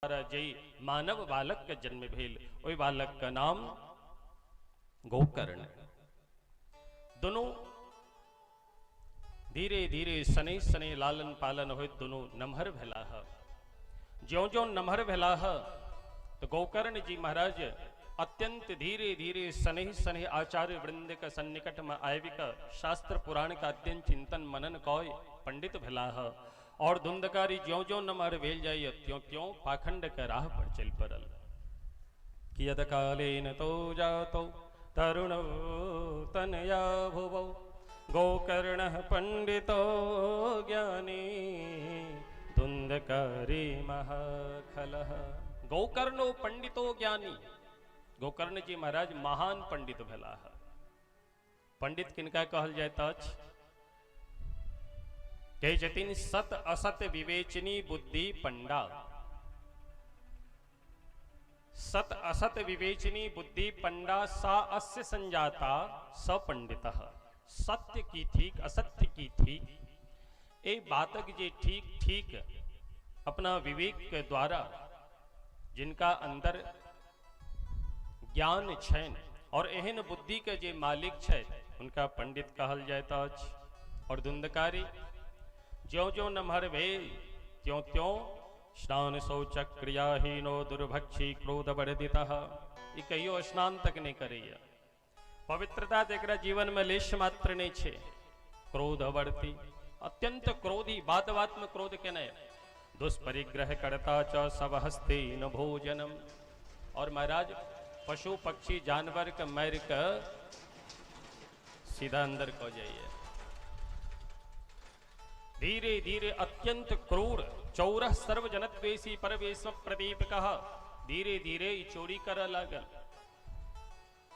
जय मानव बालक का जन्म भेल। ओई बालक का नाम गोकर्ण। दोनों धीरे धीरे सने सने लालन पालन हो दोनों नमहर भेला है। ज्यो ज्यो नमहर भेला है तो गोकर्ण जी महाराज अत्यंत धीरे धीरे सने सने आचार्य वृंद का सन्निकट में आयविक शास्त्र पुराण का अध्ययन चिंतन मनन कौय पंडित भेला है। और धुंधकारी ज्यो ज्यो नमहर भेल जाइए त्यों त्यों पाखंड के राह पर चल पड़ल। कियत कालेन तो जातो तरुण तनया भुवो गोकर्ण पंडितो ज्ञानी धुंधकारी महाखलः। गोकर्णो पंडितो ज्ञानी। गोकर्ण जी महाराज महान पंडित भेला है। पंडित किनका कहल जाता कहे जतिन सत असत विवेचनी बुद्धि पंडा। सत असत विवेचनी बुद्धि पंडा सा अस्य संजाता स पंडितः। सत्य की ठीक असत्य की ठीक ए बातक जे ठीक ठीक अपना विवेक के द्वारा जिनका अंदर ज्ञान छैन और एहन बुद्धि के जे मालिक छै उनका पंडित कहल जाता। और धुंधकारी ज्यो ज्यो नमहर भेल त्यों त्यों स्नान शौचक क्रियाहीनो दुर्भक्षी क्रोध वर्धितः। ये कहियो स्नान तक नहीं करिए। पवित्रता तेकरा जीवन में लेश मात्र नहीं छे। क्रोध वर्ती अत्यंत क्रोधी बात बात में क्रोध के नय दुष्परिग्रह करता च सब हस्ते न भोजनम। और महाराज पशु पक्षी जानवर का मैर का सीधा अंदर को जाइए। धीरे धीरे अत्यंत क्रूर चौरह सर्वजनद्वेषी परवेश प्रदीप कहा धीरे धीरे चोरी कर लागल।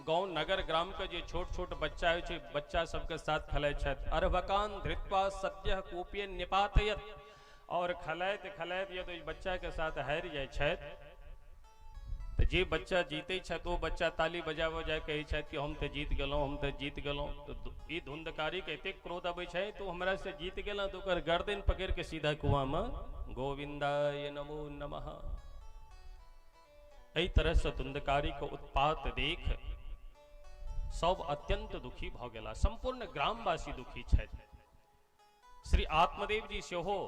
गांव नगर ग्राम का जो छोट छोट बच्चा है बच्चा सबके साथ खलय छत अरभकान धृत्वा सत्य कूपिय निपातयत। और खलैत खलैत ये तो बच्चा के साथ हार जाए छत तो जे बच्चा जीते छत वो बच्चा ताली बजाव जाए कहे छत कि हम तो जीत गलो हम तो जीत गलो। तो ये धुंधकारी कहते क्रोध अबै छै तो हमरा से जीत गेला तो कर गर्दन पकड़ के सीधा कुआं में गोविंदाय नमो नमः। एहि तरह से धुंधकारी को उत्पात देख सब अत्यंत दुखी भ गेला। संपूर्ण ग्रामवासी दुखी छथि। श्री आत्मदेव जी सेहो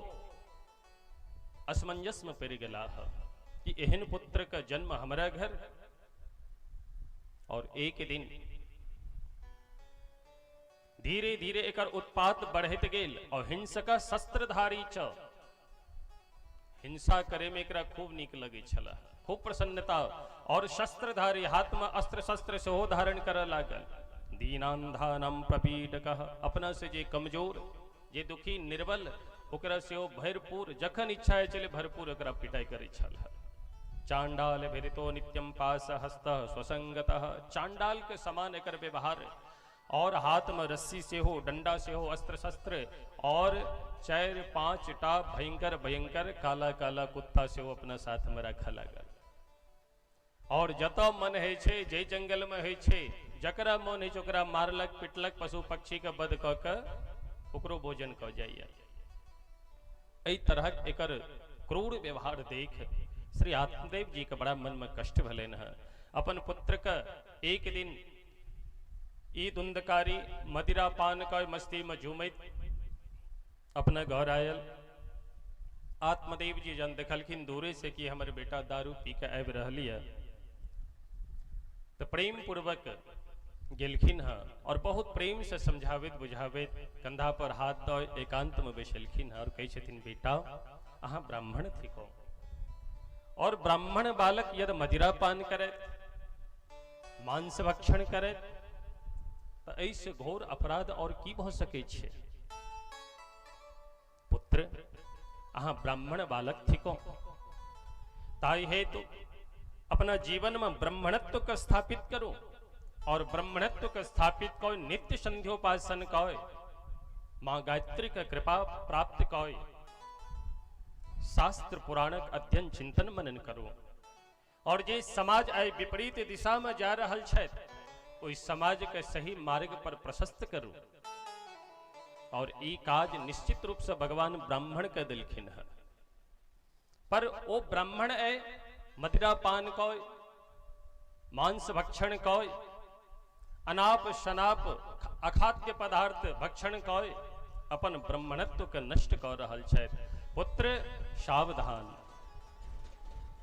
असमंजस में पड़ गेला है कि एहन पुत्र का जन्म हमारा घर। और एक दिन धीरे धीरे एकर उत्पात बढ़त गेल और हिंसका शस्त्रधारी च हिंसा करे में एकरा खूब नीक लगे छला खूब प्रसन्नता। और शस्त्रधारी हाथ में अस्त्र शस्त्र से हो धारण कर लागल। दीनांधानम प्रपीडकः अपना से जे कमजोर जे दुखी निर्बल ओकरा से ओ भरपूर जखन इच्छा है चले भरपूर ओकरा पिटाई करे छला। चांडाल भिरितो नित्यम पास हस्त स्वसंगतः। चांडाल के समान एकर व्यवहार और हाथ में रस्सी से हो डंडा से हो अस्त्र शस्त्र और 4-5 टा भयंकर भयंकर काला काला कुत्ता से हो अपना साथ में रखा लागल। और जत मन है छे जे जंगल में है छे जकरा मन है ओकरा मारलक पिटलक पशु पक्षी के वध क के ओकरो भोजन क जाइए। एहि तरह एकर क्रूर व्यवहार देख श्री आत्मदेव जी का बड़ा मन में कष्ट भलेन है। अपन पुत्र का एक दिन ई धुंधकारी मदिरा पान का मस्ती में झूमत अपना घर आयल। आत्मदेव जी जन देखलखिन दूरे से कि हमर बेटा दारू पी के आबि रहली है तो प्रेम पूर्वक गेलखिन है और बहुत प्रेम से समझावित बुझावित कंधा पर हाथ दो एकांत में बैसलखिन है। और कहे छथिन बेटा अहाँ ब्राह्मण थिको और ब्राह्मण बालक यदि मदिरा पान करे मांस भक्षण करे तो ऐसे घोर अपराध और की भ सके छे। पुत्र अहाँ ब्राह्मण बालक थिको ताई है तो अपना जीवन में ब्राह्मणत्व को स्थापित करो। और ब्राह्मणत्व को स्थापित को नित्य संध्योपासन को मां गायत्री का कृपा प्राप्त को शास्त्र पुराणक अध्ययन चिंतन मनन करो। और जे समाज आय विपरीत दिशा में जा रहल छे ओइ समाज के सही मार्ग पर प्रशस्त करो। और ई काज निश्चित रूप से भगवान ब्राह्मण के दिलखिन है। पर वो ब्राह्मण है मदिरा पान कोय, मांस भक्षण कोय, अनाप शनाप अखाद्य पदार्थ भक्षण कोय, अपन ब्राह्मणत्व के नष्ट कर रहल छै। पुत्र सावधान,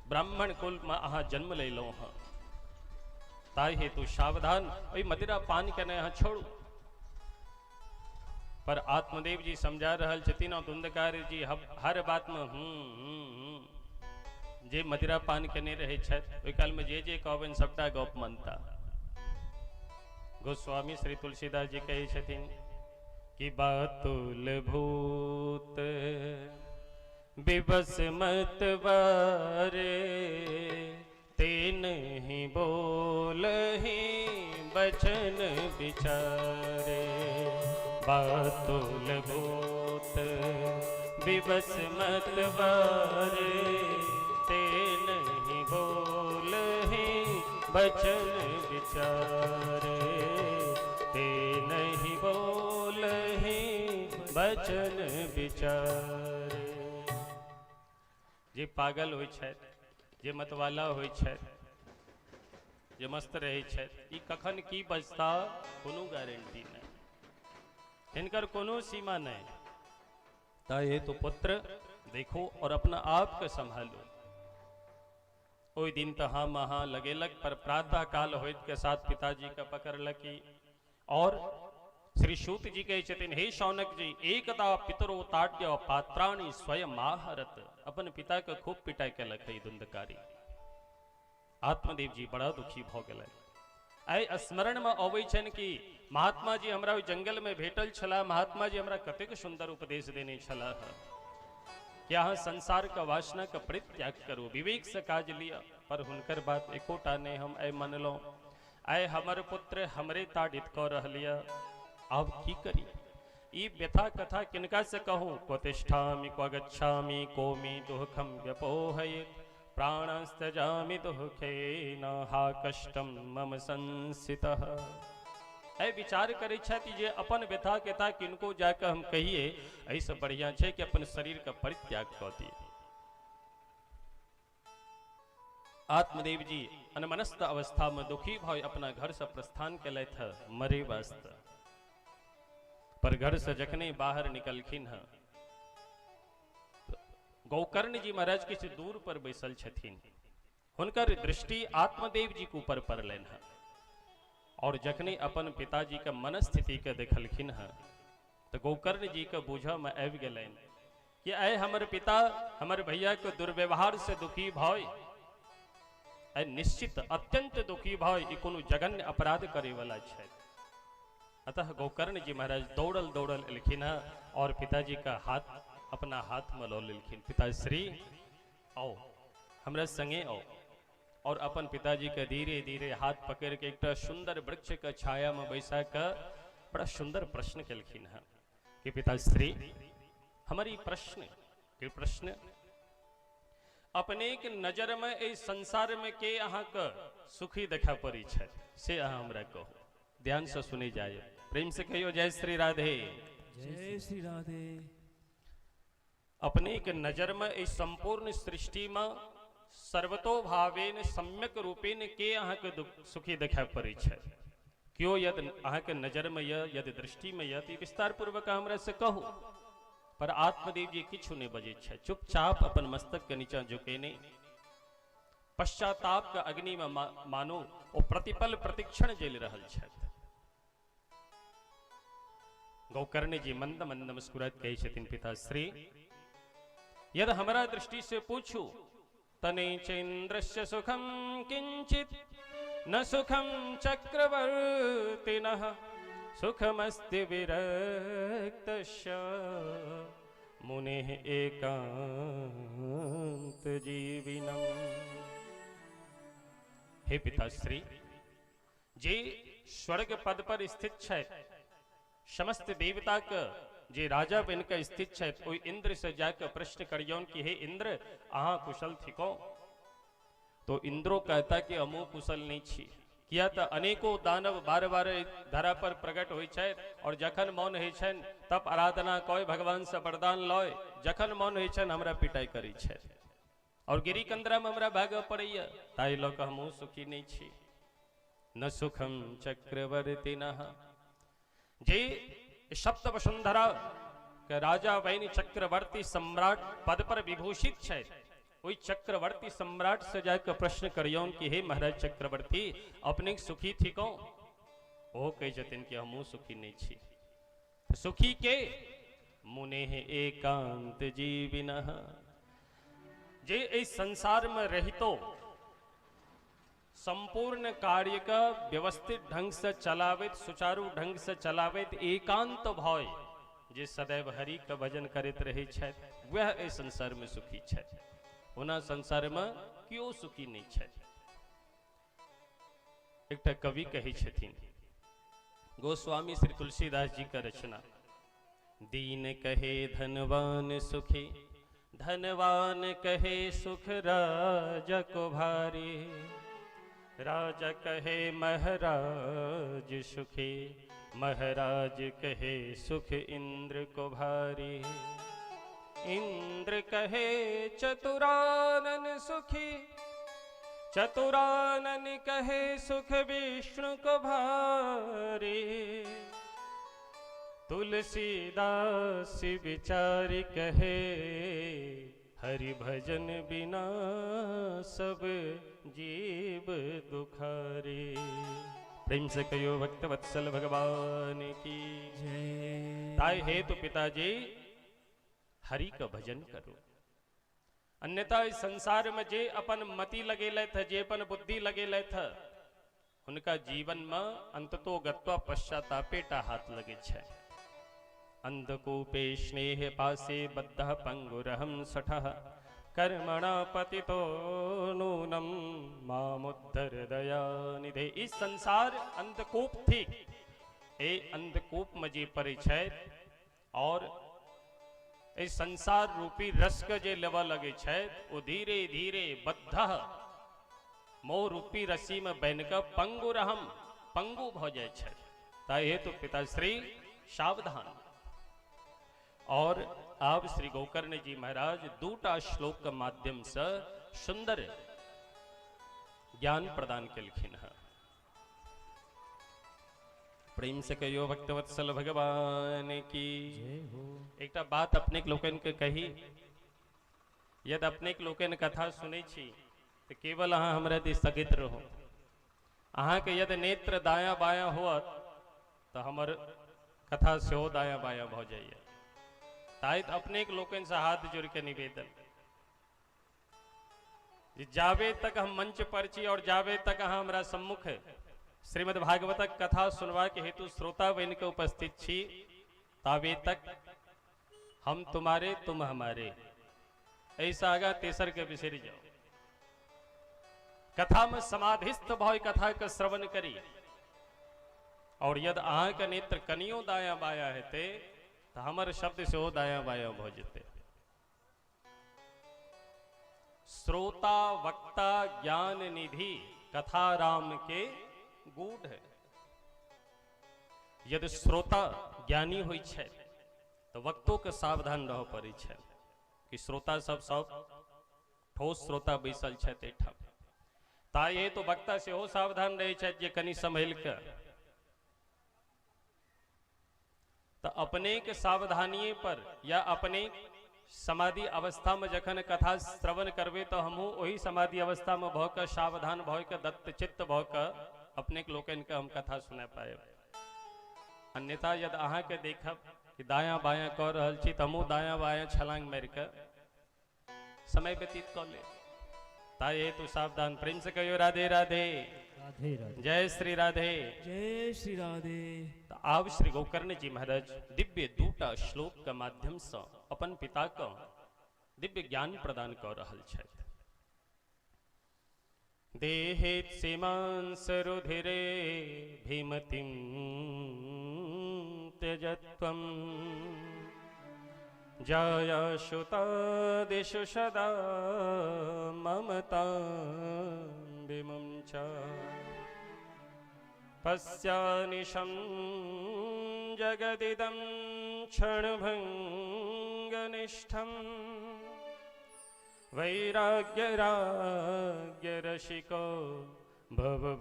ब्राह्मण कुल में अहाँ जन्म ले लो हाँ, ताई हेतु सावधान, वही मदिरा पान के यहाँ छोड़ू। पर आत्मदेव जी समझा रहल छथिन और धुंधकार जी हर बात में जे मदिरा पान केने रहे छथि ओहि काल में जे कहबनि सबटा गप मानता। गोस्वामी श्री तुलसीदास जी कहे छथिन कि बातुल भूत विवश मत बारे, तेन ही बोलहि बचन विचारे। बातुल भूत विवश मत बारे, तेन ही बोलहि बचन विचारे। तेन ही बोलहि बचन विचारे। जे पागल होइ छथि, जे मतवाला होइ छथि, जे मस्त रहै छथि, ई कखन की बजता कोनो गारंटी नहीं, इनकर कोनो सीमा नहीं। ताए तो पुत्र देखो और अपना आप के संभालो। ओई दिन तो हम वहां लगेलक, पर प्रातः काल होइत के साथ पिताजी का पकड़लकी और श्री सूत जी कहे छथिन, हे शौनक जी, एकदा पितरो ताड्य पात्राणि स्वयं आहरत। अपन पिता के खूब पिटाई केलक है धुंधकारी। आत्मदेव जी बड़ा दुखी भ गेलै। आई स्मरण में अबै छन कि महात्मा जी हमरा जंगल में भेटल छला, महात्मा जी हमरा कतेक सुंदर उपदेश देने छला कि अहाँ संसार का वासना का परित्याग करो, विवेक से काज लिया। पर हुनकर बात एकोटा ने हम ऐ मनलो। आय हमर पुत्र हमरे ताड़ित क रहलिया, अब की करी? ई व्यथा कथा किनका से कहूँ? क्व तिष्ठामि क्व गच्छामि, कोमि दुःखम व्यपोहयेत्, प्राणस्तजामि दुःखेन हा कष्टम मम संसितः। ऐ विचार करे छथि जे अपन व्यथा कथा किनको जाकर हम कहिए, ऐसे बढ़िया है कि अपन शरीर का परित्याग कर दिए। आत्मदेव जी अनमनस्क अवस्था में दुखी भाव अपना घर से प्रस्थान कैले थे मरे वास्ते। पर घर से जखने बाहर निकलखिन है, गौकर्ण जी महाराज किसी दूर पर बैसल छथिन, हुनकर दृष्टि आत्मदेव जी के ऊपर पड़लनि है। और जखने अपन पिताजी के मनस्थिति के देखलखिन है तो गौकर्ण जी के बूझ में आबि गेलनि कि आय हमर पिता हमर भैया के दुर्व्यवहार से दुखी भय, आय निश्चित अत्यंत दुखी भय, ई कोनो जघन्य अपराध करे वाला छै। अतः गौकर्ण जी महाराज दौड़ल दौड़ल एलखिन है और पिताजी का हाथ अपना हाथ में लो लेलखिन। पिताश्री आओ, हमरा संगे आओ। और अपन पिताजी के धीरे धीरे हाथ पकड़ के एक सुंदर वृक्ष के छाया में बैसा कर बड़ा सुंदर प्रश्न केलखिन है कि पिताश्री हमारी प्रश्न अपने के नजर में इस संसार में के अहाँ का सुखी देखा पड़ी है से अहाँ हमरा कहो। ध्यान से सुनी जाए, प्रेम से कहियो जय श्री राधे। जय श्री राधे। अपने के नजर में इस संपूर्ण सृष्टि में सर्वतो भावेन सम्यक रूपेण के अहाँ के सुखी देखा पड़े है, क्यों यद अहाँ के नजर में यद दृष्टि में यदि विस्तार पूर्वक हमरा से कहू। पर आत्मदेव जी किछु नहीं बजे है, चुपचाप अपन मस्तक के नीचा झुकेने पश्चाताप का अग्नि में मानो वो प्रतिपल प्रतिक्षण जेल रहल है। गौकर्ण जी मंद मंद मुस्कुरात कहे छथिन, पिताश्री यद हमरा दृष्टि से पूछू तने चेन्द्रस्य सुखम किंचित न सुखम चक्रवर्तिनः, सुखमस्ति विरक्तस्य मुनेः एकांत जीविनम्। हे पिताश्री, जे स्वर्ग पद पर स्थित है, समस्त देवता का जे राजा बन के स्थित है, कोई इंद्र से जाकर प्रश्न करियौन कि हे इंद्र अहाँ कुशल थिको? तो इंद्रो कहता कि अमो कुशल नहीं छी, किया तो अनेकों दानव बार बार धरा पर प्रकट होइ छै और जखन मौन होइ छन तब आराधना कोई भगवान से वरदान लय, जखन मौन होइ छन हमरा पिटाई करी छै। और गिरिकंदराમાં हमरा ભાગ પડ્યા તાઈ લોકો હું સુખી નહીં છી ન સુખમ ચક્રવર્તીનઃ જે શબ્દ વસુંધરા કે રાજા વૈની ચક્રવર્તી सम्राट पद पर विभूषित है वही चक्रवर्ती सम्राट से जाकर प्रश्न करियो कि हे महाराज चक्रवर्ती अपने सुखी थी कौन वो कही जतिन कि हम सुखी नहीं छी सुखी के मुने एकांत जीविनः जे इस संसार में रहितो संपूर्ण कार्य का व्यवस्थित ढंग से चलावित सुचारू ढंग से चलावित एकांत भय जे सदैव हरि का भजन करित रहे छथि वह इस संसार में सुखी छथि ओना संसार में क्यों सुखी नहीं छथि एकटा कवि कही छथिन गोस्वामी श्री तुलसीदास जी का रचना दीन कहे धनवान सुखी धनवान कहे सुख राजा को भारी राजा कहे महाराज सुखी महाराज कहे सुख इंद्र को भारी इंद्र कहे चतुरानन सुखी चतुरानन कहे सुख विष्णु को भारी तुलसीदास विचारी कहे हरि भजन बिना सब जीव दुखारी प्रेम से कहो भक्त वत्सल भगवान की जय। ताय हेतु पिताजी हरि का भजन करो अन्यथा इस संसार में जे अपन मति लगे थे जे अपन बुद्धि लगे थे उनका जीवन में अंततो गत्वा पश्चातापेटा हाथ लगे छे अंधकूपे स्नेह पासे बद्ध पंगुरहम सठः कर्मणा पतितो नूनम मामुद्धर दयानिधे इस संसार अंधकूप थी ए अंधकूप में जे पड़े छे और इस संसार रूपी रस के जे लेवा लगे छे वो धीरे धीरे बद्ध मोह रूपी रस्सी में बहन का पंगुरहम पंगु भ जाए छे ताई हेतु पिताश्री सावधान और आप श्री गोकर्ण जी महाराज दूटा श्लोक के माध्यम से सुंदर ज्ञान प्रदान कलखिन है प्रेम से कहियो भक्तवत्सल भगवान की जय हो। एक बात अपने लोकन के कही यदि अपने लोकन कथा सुने छी तो केवल अहाँ हमरा दिस स्थगित रहो अहाँ के यदि नेत्र दाया बाया होत तो हमर कथा सेहो दाया बाया भ जाइए ताइत अपने लोकन से हाथ जोड़ के निवेदन जावे तक हम मंच पर छी और जावे तक अहाँ हमरा सम्मुख श्रीमद् भागवतक कथा सुनवा के हेतु श्रोता बन के उपस्थित छी तावे तक हम तुम्हारे तुम हमारे ऐसा आगा तेसर के बिसर जाओ कथा में समाधिस्थ भय कथा का श्रवण करी और यदि अहाँ के नेत्र कनियो दाया बाया हेते तो हमर शब्द से हो दाया बाया भ जेते श्रोता वक्ता ज्ञान निधि कथा राम के गूढ़ है यदि श्रोता ज्ञानी होई छे तो वक्तों के सावधान रह पड़े छे कि श्रोता सब ठोस श्रोता बैसल छे एठाम ताई ये तो वक्ता से हो सावधान रहे छे जे कनी संभल के तो अपने के सावधानिये पर या अपने समाधि अवस्था में जखन कथा श्रवण करबे तो हमहू वही समाधि अवस्था में भ के सावधान भ के दत्त चित्त भ के अपने लोकन के हम कथा सुना पाए अन्यथा यदि अहाँ के देखब कि दाया बाया कह रहल छी तो हमहू दाया बाया छलांग मार के समय व्यतीत कर ले ताई तू सावधान प्रेम से कहियो राधे राधे राधे राधे जय श्री राधे जय श्री राधे। तो आप श्री गोकर्ण जी महाराज दिव्य दूटा श्लोक के माध्यम से अपन पिता को दिव्य ज्ञान प्रदान कर रहल छथि देहेत सीमांस रुधिरे भीमतिं त्यजत्वं जाया श्रुतादिषु सदा ममतां विमुं च पश्यानिशं जगदिदं क्षणभङ्गनिष्ठं वैराग्य राग्य रसिको भवभक्तिनिष्ठः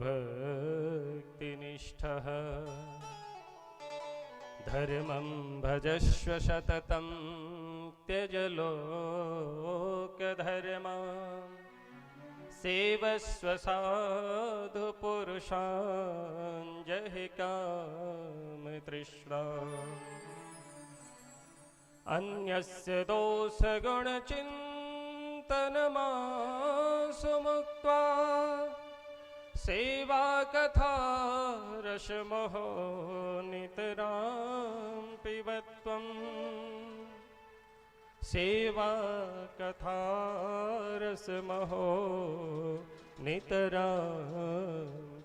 धर्मं भजस्व सततं त्यज लोकधर्मान् सेवस्व साधु पुरुषान् जहि कामतृष्णा अन्यस्य दोषगुणचिन्तनमासु मुक्त्वा सेवा कथा रसमहो नितरां पिबत्वम् सेवा कथा रसमहो नितरां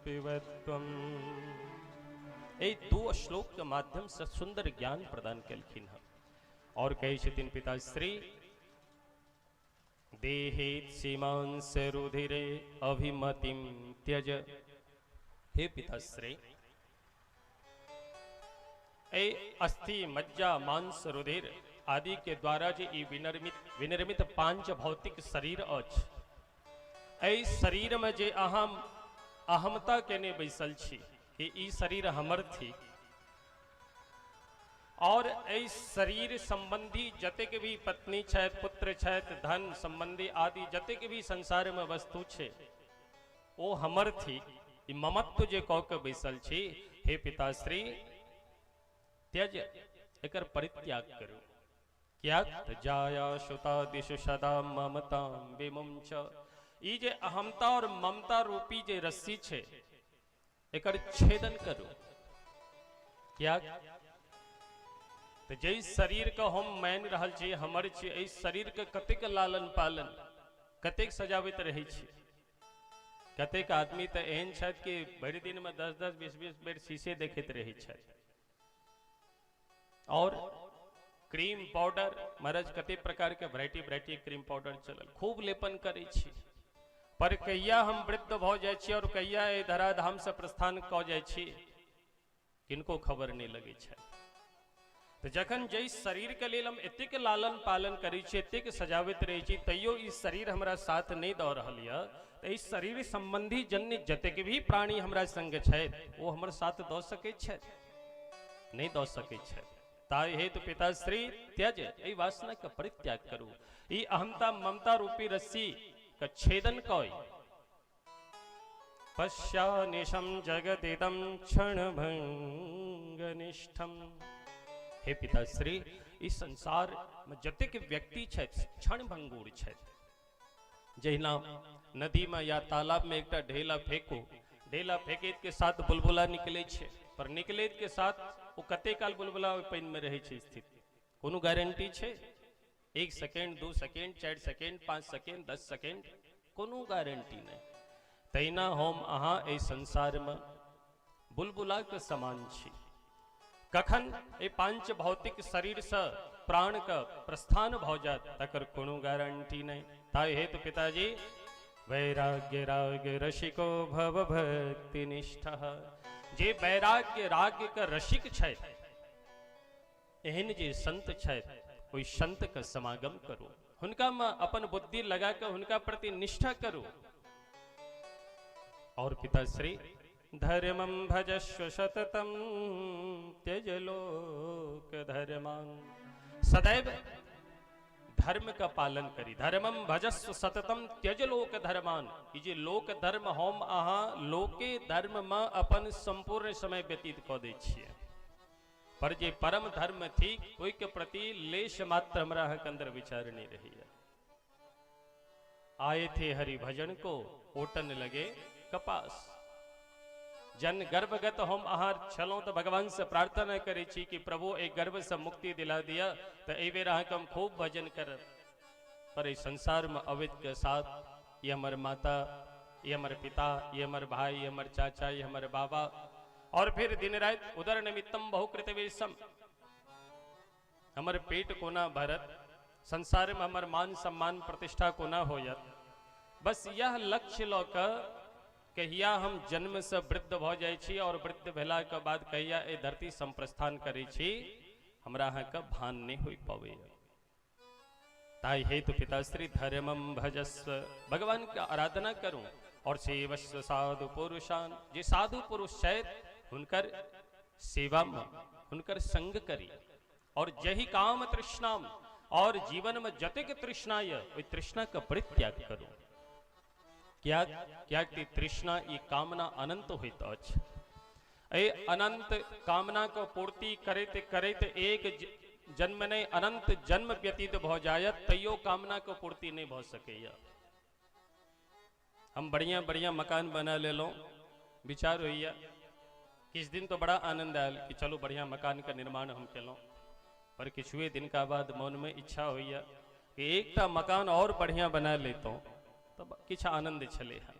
पिबत्वम्। एक दो श्लोक के माध्यम से सुंदर ज्ञान प्रदान कलखिन है और कही छथिन पिताश्री देहेत सीमांस रुधिरे अभिमतिम त्यज। हे पिताश्री ए अस्थि मज्जा मांस रुधिर आदि के द्वारा जे ई विनिर्मित पांच भौतिक शरीर अछि ए शरीर में जे अहमता केने बैसल छी कि ई शरीर हमर थी और इस शरीर संबंधी जतेक भी पत्नी छथि पुत्र छथि धन संबंधी आदि जतेक भी संसार में वस्तु छे ओ हमर थी ई ममत्व जे कह के बैसल छी हे पिताश्री त्यज एकर परित्याग करू। क्या जाया सुता दिशु सदा ममता विमुंच ई जे अहमता और ममता रूपी जे रस्सी छे एकर छेदन करू। क्या तो जय शरीर का हम मान रहल छी हमर छी इस शरीर के कतेक लालन पालन कतेक सजावित रहे छी। कतेक आदमी तो एहन छथि कि भरि दिन में 10-10 20-20 बेर शीशे देखैत रहे छथि और क्रीम पाउडर महाराज कते प्रकार के वैरायटी क्रीम पाउडर चलल खूब लेपन करे छी पर कहिया हम वृद्ध भ जाय छी और कहिया ए धराधाम से प्रस्थान क जाय छी किनको खबर नहीं लगे छै। तो जखन जै शरीर के लेल हम एतेक लालन पालन करै छी एतेक सजावित रहै छी तैयो ई शरीर हमरा साथ नहीं दऽ रहल यऽ तो इस शरीर संबंधी जन्य जतेक भी प्राणी हमरा संग छथि वो हमर साथ दऽ सकैत छथि नहीं दऽ सकैत छथि। ताहि हेतु पिताश्री त्यज ई वासना का परित्याग करू ई अहमता ममता रूपी रस्सी का छेदन कई पश्यानिशं जगदिदं क्षणभंगनिष्ठम। हे पिताश्री इस संसार में जतेक व्यक्ति छथि क्षण भंगुर छथि। जहिना नदी में या तालाब में एकटा ढेला फेंको ढेला फेंकैत के साथ बुलबुला निकले छे पर निकलैत के साथ वो कते काल बुलबुला पानी में रहे छे स्थित कोनो गारंटी छे 1 second 2 second 4 second 5 second 10 second कोनो गारंटी नहीं। तहिना हम अहाँ ए संसार में बुलबुला के समान छी कखन ए पांच भौतिक शरीर से प्राण का प्रस्थान भ जात तकर कोनो गारंटी नहीं। ताहि हेतु पिताजी वैराग्य राग रसिको भव भक्ति निष्ठः जे वैराग्य राग का रसिक छथि एहन जे संत छथि कोई संत का समागम करो हुनका में अपन बुद्धि लगा कर हुनका प्रति निष्ठा करो। और पिताश्री धर्मं भजस्व सततं त्यज लोक धर्मान् सदैव धर्म का पालन करी। धर्मं भजस्व सततं त्यज लोक धर्मान् ई जे लोक धर्म हम अहाँ लोके धर्म में अपन संपूर्ण समय व्यतीत क दै छियै पर जे परम धर्म थी ओहि के प्रति लेश मात्र हमरा के अंदर विचार नहीं रही है। आए थे हरि भजन को ओटन लगे कपास जन गर्भगत हम आहार छलों तो भगवान से प्रार्थना करे छी कि प्रभु एक गर्भ से मुक्ति दिला दिया तो ए बेर हम खूब भजन कर पर इस संसार में अवैध के साथ ये हमारे माता ये हमारे पिता ये हमारे भाई ये हमारे चाचा ये हमारे बाबा और फिर दिन रात उदर निमित्तम बहुकृत वेशम हमारे पेट को ना भरत संसार में हमारे मान सम्मान प्रतिष्ठा को ना होयत बस यह लक्ष्य लौकर कहिया हम जन्म से वृद्ध भ जाय छी और वृद्ध भेला के बाद कहिया ए धरती संप्रस्थान करे छी हमरा अहाँ के भान नहीं हो पावे। ताई हेतु पिताश्री धर्मम भजस्व, भगवान का आराधना करूं और सेवस्व साधु पुरुषान, जे साधु पुरुष शायद हुनकर सेवा में हुनकर संग करी और जही काम तृष्णाम, और जीवन में जतिक तृष्णाय वही तृष्णा का परित्याग करूं। क्या क्या की तृष्णा ये कामना अनंत होइत अछि। ए अनंत कामना को पूर्ति करते करते एक जन्म ने अनंत जन्म व्यतीत भ जायत, तैयो कामना को पूर्ति नहीं भ सकेया। हम बढ़िया बढ़िया मकान बना ले लो, विचार होइया किस दिन तो बड़ा आनंद आयल कि चलो बढ़िया मकान का निर्माण हम केलों, पर किछुए दिन का बाद मन में इच्छा होइया कि एकटा मकान और बढ़िया बना लेता हूँ, तब किछ आनंद चले हैं।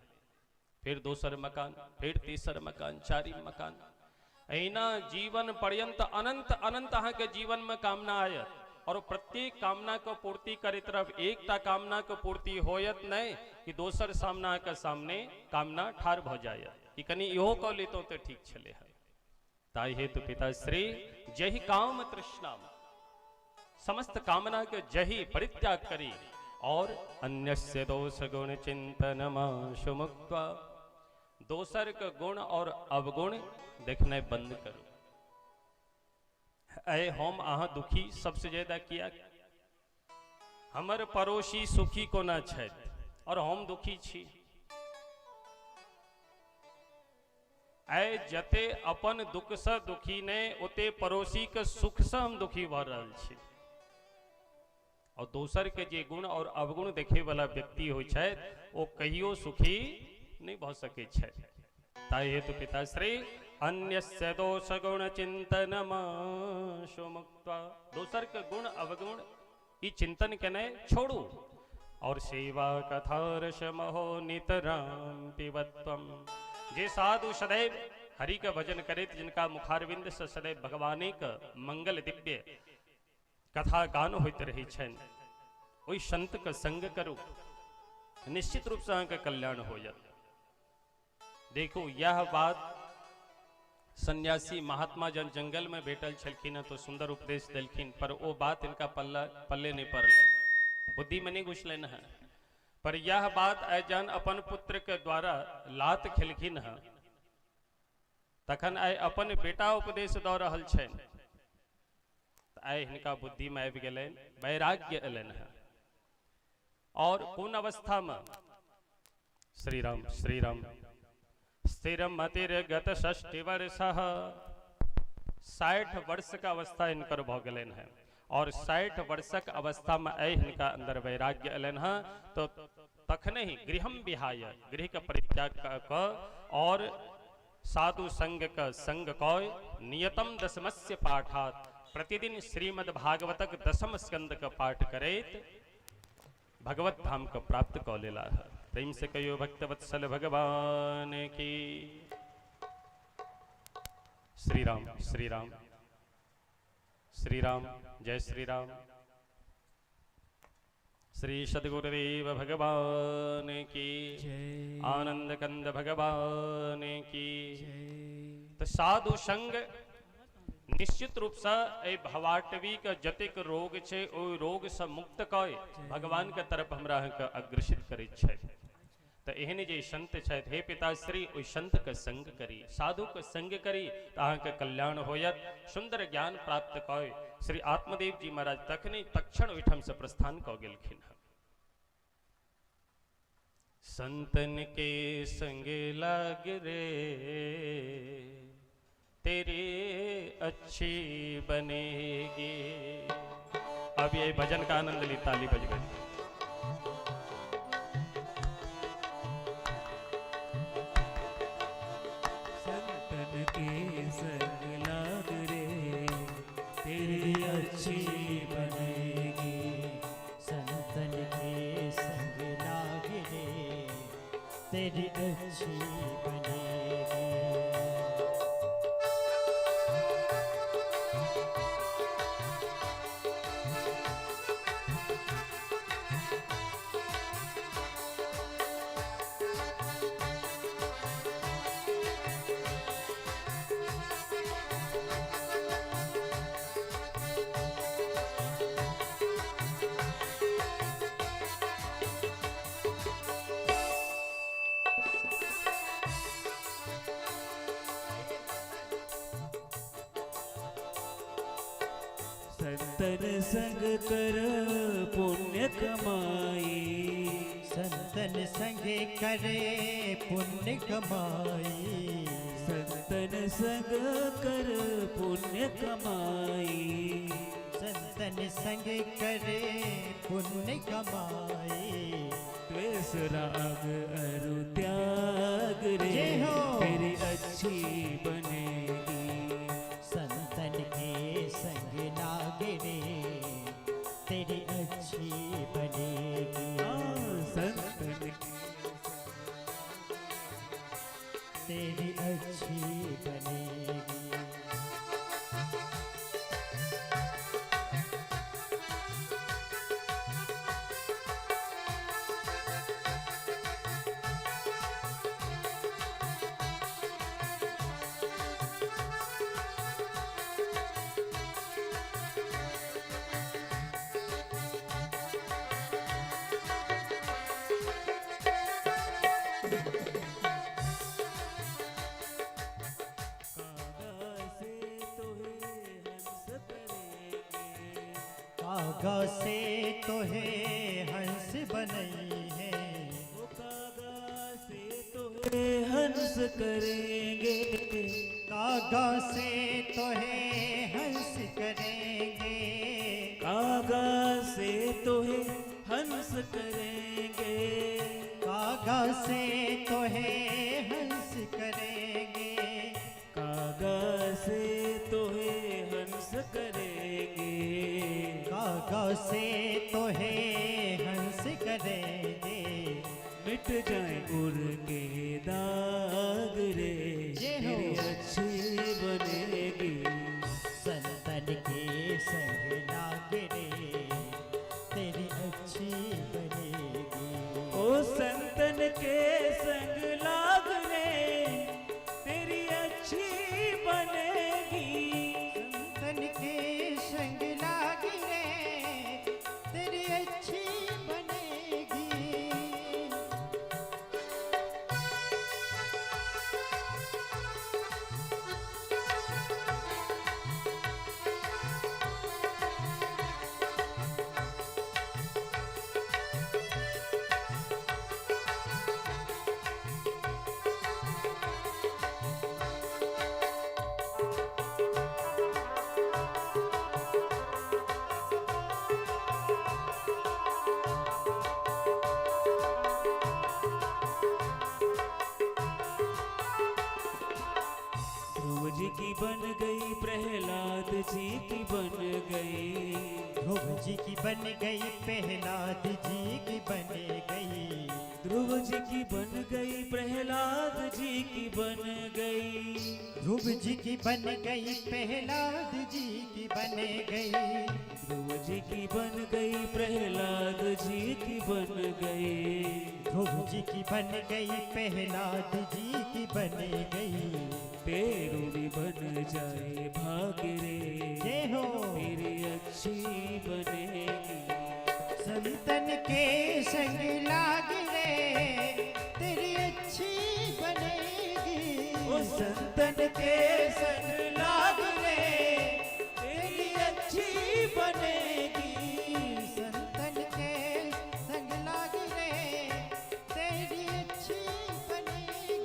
फिर दूसर मकान, फिर तीसर मकान, चारी मकान, ऐना जीवन पर्यंत अनंत अनंत अहाँ के जीवन में कामना आयत, और प्रत्येक कामना को पूर्ति करे तरफ एकटा कामना को पूर्ति होयत नहीं कि दोसर सामना के सामने कामना ठार भ जाय कि कनी इहो कह लेतो तो ठीक चले है। ताई हेतु पिताश्री जही काम तृष्णा, समस्त कामना के जही परित्याग करी और अन्यस्य दोष गुण चिंतनमाशु मुक्त्वा, दोसर के गुण और अवगुण देखने बंद करो। ऐ हम आहा दुखी सबसे ज्यादा किया, हमर पड़ोसी सुखी को ना छै और हम दुखी छी। ऐ जते अपन दुख से दुखी ने ओते पड़ोसी के सुख से हम दुखी भ रहल छी। और दोसर के जे गुण और अवगुण देखे वाला व्यक्ति हो छै वो कहियो सुखी नहीं भ सके छै। ताई हेतु पिताश्री अन्यस्य दोष गुण चिंतनमाशु मुक्त्वा, दोसर के गुण अवगुण ई चिंतन केने छोड़ू और सेवा कथा रसमहो नितराम पिबत्वम, जे साधु सदैव हरि का भजन करे जिनका मुखारविंद से सदैव भगवानी का मंगल दिव्य कथा गान होते रही छन, वही संत का संग करो, निश्चित रूप से अहाँके कल्याण हो जाए। देखो यह बात सन्यासी महात्मा जन जंगल में बैठल छलखिन तो सुंदर उपदेश दिलखिन, पर वो बात इनका पल्ले नहीं पड़ल, बुद्धि में नहीं घुसलन है। पर यह बात आय जन अपन पुत्र के द्वारा लात खेलखिन है, तखन आय अपन बेटा उपदेश दऽ रहल छन, आय हिनका बुद्धि में आबि गेलनि, वैराग्य एलन है। और कोन अवस्था में? श्री राम श्री राम स्थिरम मतिर्गत 60 वर्ष, 60 वर्ष का अवस्था इनकर भ गेलन है। और 60 वर्षक अवस्था में आय हिनका अंदर वैराग्य एलन है, तो तखने ही गृहम विहाय, गृह का परित्याग क और साधु संग का संग कय नियतम दशमस्य पाठात, प्रतिदिन श्रीमद् भागवतक 10म स्कंद का पाठ करेत भगवत धाम को प्राप्त क लेला है। प्रेम से कहियो भक्तवत्सल भगवान की। श्री राम श्री राम श्री राम, जय श्री राम। श्री सद्गुरुदेव भगवान की, आनंद कंद भगवान की। तो साधु संग निश्चित रूप से ए भवाटवी का जतिक रोग छे ओ रोग से मुक्त कय भगवान के तरफ हमरा के अग्रसित करे छे। तो एहन जे संत छे, हे पिताश्री ओइ संत के संग करी, साधु के संग करी तो अहाँ के कल्याण होयत, सुंदर ज्ञान प्राप्त कय। श्री आत्मदेव जी महाराज तखने तक्षण ओहिठाम से प्रस्थान क गेलखिन। संतन के संग लाग रे तेरी अच्छी बनेगी। अब ये भजन का आनंद ली, ताली बज गई। संतन के संग लाग रे तेरी अच्छी बनेगी, संतन के संग लाग रे तेरी अच्छी बनेगी। संतन संग कर पुण्य कमाई, संतन संगे करे पुण्य कमाई, संतन संग कर पुण्य कमाई, संतन संग करे पुण्य कमाई। द्वेष राग अरु त्याग रे जय हो। तेरी अच्छी बनेगी। संतन के संग लागे रे तेरी अच्छी बनेगी। संतन की तेरी अच्छी बनेगी। कागा से तो है हंस बनई है, कागा से तो हंस करेंगे, कागा से तो है हंस करेंगे, कागा से तो हंस करेंगे, कागा से तो है हंस करेंगे, कागा से तो हंस करेंगे, कागा से तो है हंस करेंगे। मिट जाए उनके दाग रे जय हो। तेरी अच्छी बनेगी। संतन के संग लागे रे तेरी अच्छी बनेगी। ओ संतन के संग लाग रे तेरी अच्छी बनेगी। संतन के संग लागे रे तेरी अच्छी बनेगी। ध्रुव जी की बन गई, प्रहलाद जी की बन गई, ध्रुव जी की बन गई, प्रहलाद जी की बन गई। ध्रुव जी की बन गई, प्रहलाद जी की बन गई, ध्रुव जी की बन गई, प्रहलाद जी की बन गई। ध्रुव जी की बन गई, प्रहलाद जी की बन गई। ध्रुव जी की बन गई, प्रहलाद जी की बन गई। तेरू भी बन जाए भाग्य रे जय हो। तेरी अच्छी बनेगी। संतन के संग लाग रे तेरी अच्छी बनेगी। ओ संतन के संग लाग रे तेरी अच्छी बनेगी। संतन के संग लाग रे तेरी अच्छी बनेगी।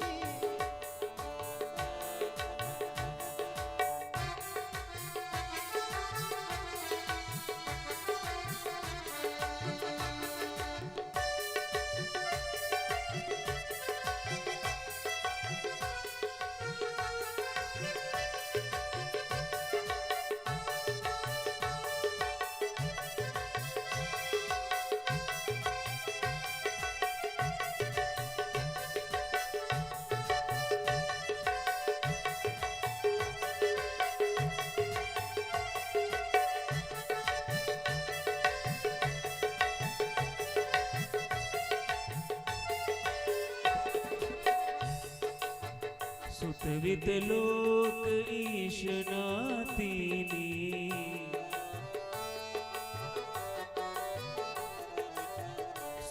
सुतवित लोक ईश नातीनी।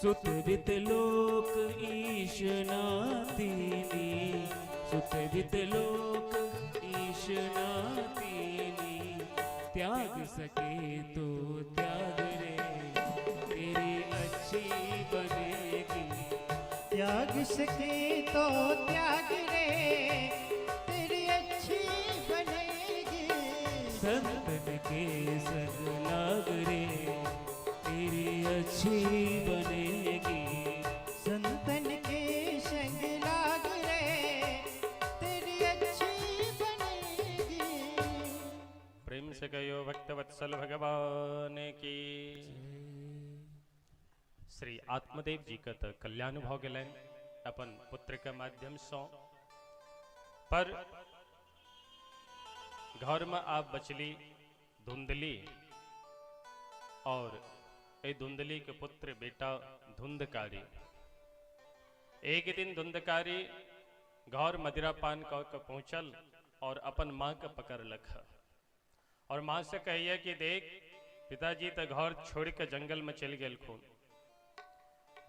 सुत वित लोक ईश नातीनी, सुत वित लोक ईश नातीनी, त्याग सके तो त्याग रे तेरी अच्छी बनेगी, त्याग सके तो त्याग रे तेरी अच्छी बनेगी, संतन के संग लाग रे तेरी अच्छी बनेगी, संतन के संग लाग रे तेरी अच्छी बनेगी। प्रेम से कहो भक्तवत्सल भगवान की। श्री आत्मदेव जी का तो कल्याण भ गए अपन पुत्र के माध्यम से, पर घर में आप बचली धुंधली, और ए धुंधली के पुत्र बेटा धुंधकारी। एक दिन धुंधकारी घर मदिरा पान क के पहुंचल और अपन माँ के पकड़ लखा, और माँ से कहिए कि देख पिताजी तो घर छोड़ के जंगल में चल गए खून,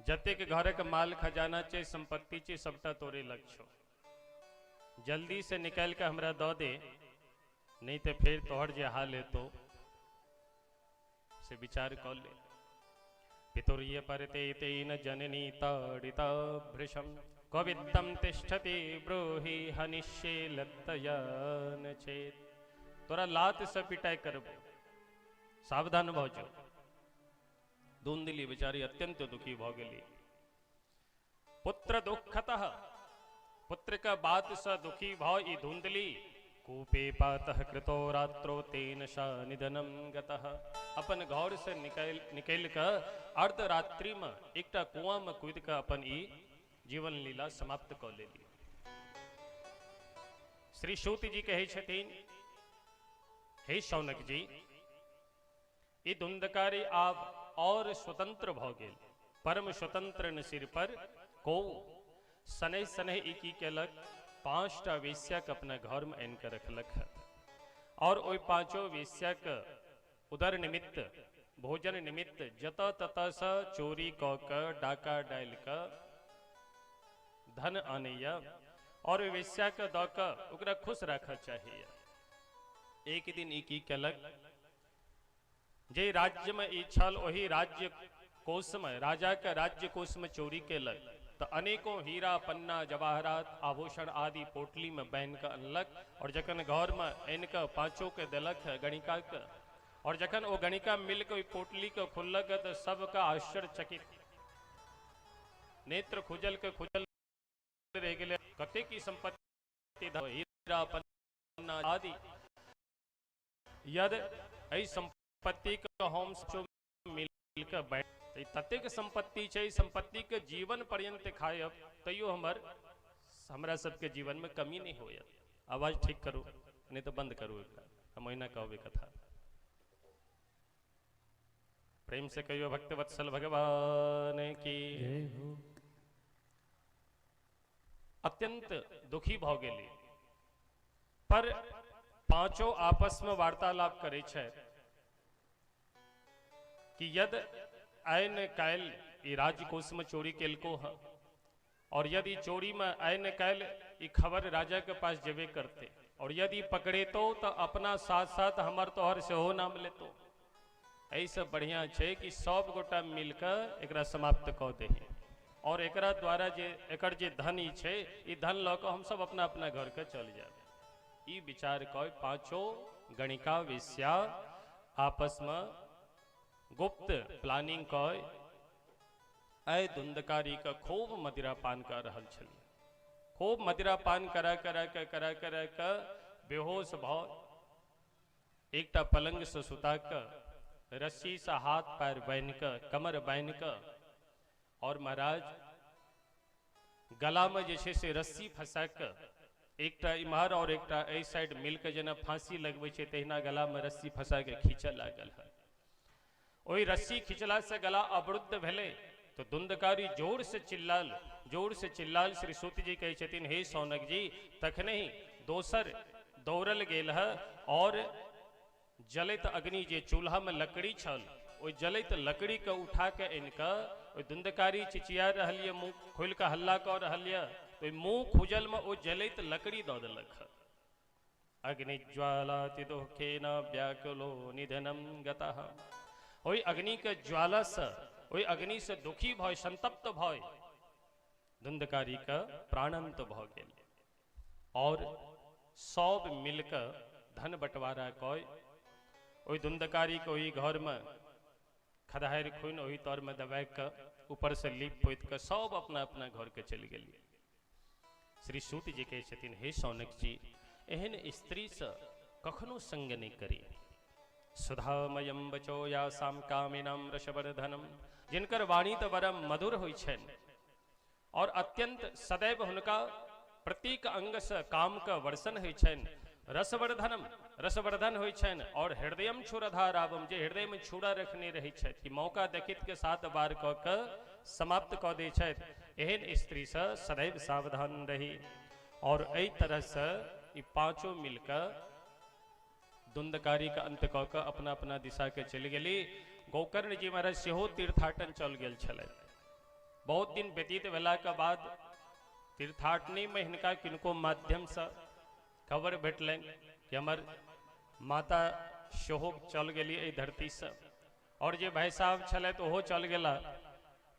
जते के घर के माल खजाना चे संपत्ति चे सबटा तोरे लक्ष्य, जल्दी से निकल के हमरा दो दे, नहीं तो फिर तोहर जे हाल है तो से विचार कर ले। पितुर्य परते तेन जननी ताड़िता भृशम कवित्तम तिष्ठति ब्रूहि हनिष्ये लत्तयान चेत। तोरा लात से पिटाई करबो, सावधान भजो। धुंधली बेचारी अत्यंत दुखी भ गेली। पुत्र दुखतः, पुत्र का बात से दुखी भ ई धुंधली कूपे पातः कृतो रात्रो तेन सा निधनम गतः। अपन घर से निकल कर अर्धरात्रि में एकटा कुआं में कूद कर अपन ई जीवन लीला समाप्त कर लेली। श्री सूत जी कहे छथिन, हे शौनक जी, ई धुंधकारी आप और स्वतंत्र भ गेल, परम स्वतंत्र न सिर पर को सने सने की केलक 5टा वेश्या के अपना घर में आन के रखलक है, और ओई 5 वेश्या के उदर निमित्त भोजन निमित्त जत तत से चोरी क के डाका डाल के धन आनैया, और वेश्या के द के ओकरा खुश रखा चाहिए। एक दिन ई की केलक, जे राज्य में ई छल ओही राज्य कोष में, राजा के राज्य कोष में चोरी केलक, तो अनेकों हीरा पन्ना जवाहरात आभूषण आदि पोटली में बहन के अनलक, और जखन घर में इनका 5 के दिलक गणिका के, और जखन वो गणिका मिल के पोटली के खुलक तो सबका आश्चर्यचकित नेत्र खुजल के खुजल रह गए। कते की संपत्ति हीरा पन्ना आदि, यद ऐ संपत्ति के हम मिल के बैठ ततेक संपत्ति छै, संपत्ति के जीवन पर्यंत खायब तैयो हमरा सबके जीवन में कमी नहीं हो। आवाज ठीक करो, नहीं तो बंद करो, हम ओहिना कहबे कथा। प्रेम से कहियो भक्तवत्सल भगवान की। अत्यंत दुखी भ गेली, पर 5 आपस में वार्तालाप करे छै कि यद आयन काल ई राजकोष में चोरी केलको है, और यदि चोरी में आयन काल ई खबर राजा के पास जेबे करते, और यदि पकड़े तो अपना साथ साथ हमर तोहर सेहो नाम लेतो। ऐसे बढ़िया छै कि सब गोटा मिलकर एकरा समाप्त कऽ दे, और एकरा द्वारा जे एकर जे धन ई छै, ई धन लऽ कऽ हम सब अपना अपना घर के चल जाए। ई विचार कऽ 5 गणिका वेश्या आपस में गुप्त प्लानिंग कऽ अय धुंधकारी का खूब मदिरा पान कर रहल छली। खूब मदिरा पान करा के बेहोश भ एकटा पलंग से सुता के रस्सी से हाथ पैर बांध के कमर बांध के, और महाराज गला में जे से रस्सी फंसा के एकटा इम्हर और एकटा एहि साइड मिल के जेना फांसी लगबै छै तहिना गला में रस्सी फंसा के खींचऽ लागल है। ओई रस्सी खिंचला से गला अवरुद्ध भेले तो धुंधकारी जोर से चिल्लाल। श्री सूत जी कहे छथिन, हे शौनक जी, तखने ही दोसर दौड़ल गेल है, और जलित अग्नि जे चूल्हा में लकड़ी छल, ओई जलित लकड़ी के उठा के इनका ओइ धुंधकारी चिचिया रहलिए, मुंह खोल के हल्ला कर रहलिए, तो मुंह खुजल में ओ जलैत लकड़ी दऽ देलक। अग्निज्वालाति दुखेन व्याकुलो निधनम गतः। ओइ अग्नि के ज्वाला से, ओइ अग्नि से दुखी भय, संतप्त भय धुंधकारी का प्राणांत भ गेल। और सब मिलकर धन बंटवारा कय ओइ धुंधकारी के ओहि घर में खदाहर खुन ओहि तर में दबाइ के ऊपर से लीप पोत के सब अपना अपना घर के चल गेलिए। श्री सूत जी कहै छथिन, हे सौनक जी, एहन स्त्री से कखनो संग नहीं करी। सुधामयम बचो या साम कामिनाम रसवर्धनम, जिनकर वाणी तो बड़ा मधुर होइ छन और अत्यंत सदैव हुनका प्रत्येक अंग से काम का वर्षण होइ छन। रसवर्धनम, रसवर्धन होइ छन। और हृदयम छुरधारावम, जे हृदय में छुरा रखने रही छथि कि मौका देखित के 7 बार क के समाप्त क दै छथि, एहन स्त्री से सदैव सावधान रही। और एहि तरह से ई पांचों मिलकर धुंधकारी का अंत क के अपना अपना दिशा के चल गेली। गोकर्ण जी महाराज सेहो तीर्थाटन चल गेल छलै। बहुत दिन व्यतीत भेला के बाद तीर्थाटनी में हिनका किनको माध्यम से खबर भेटलनि कि हमर माता सेहो चल गेली एहि धरती से, और जे भाई साहब छलथि ओहो चल गेला,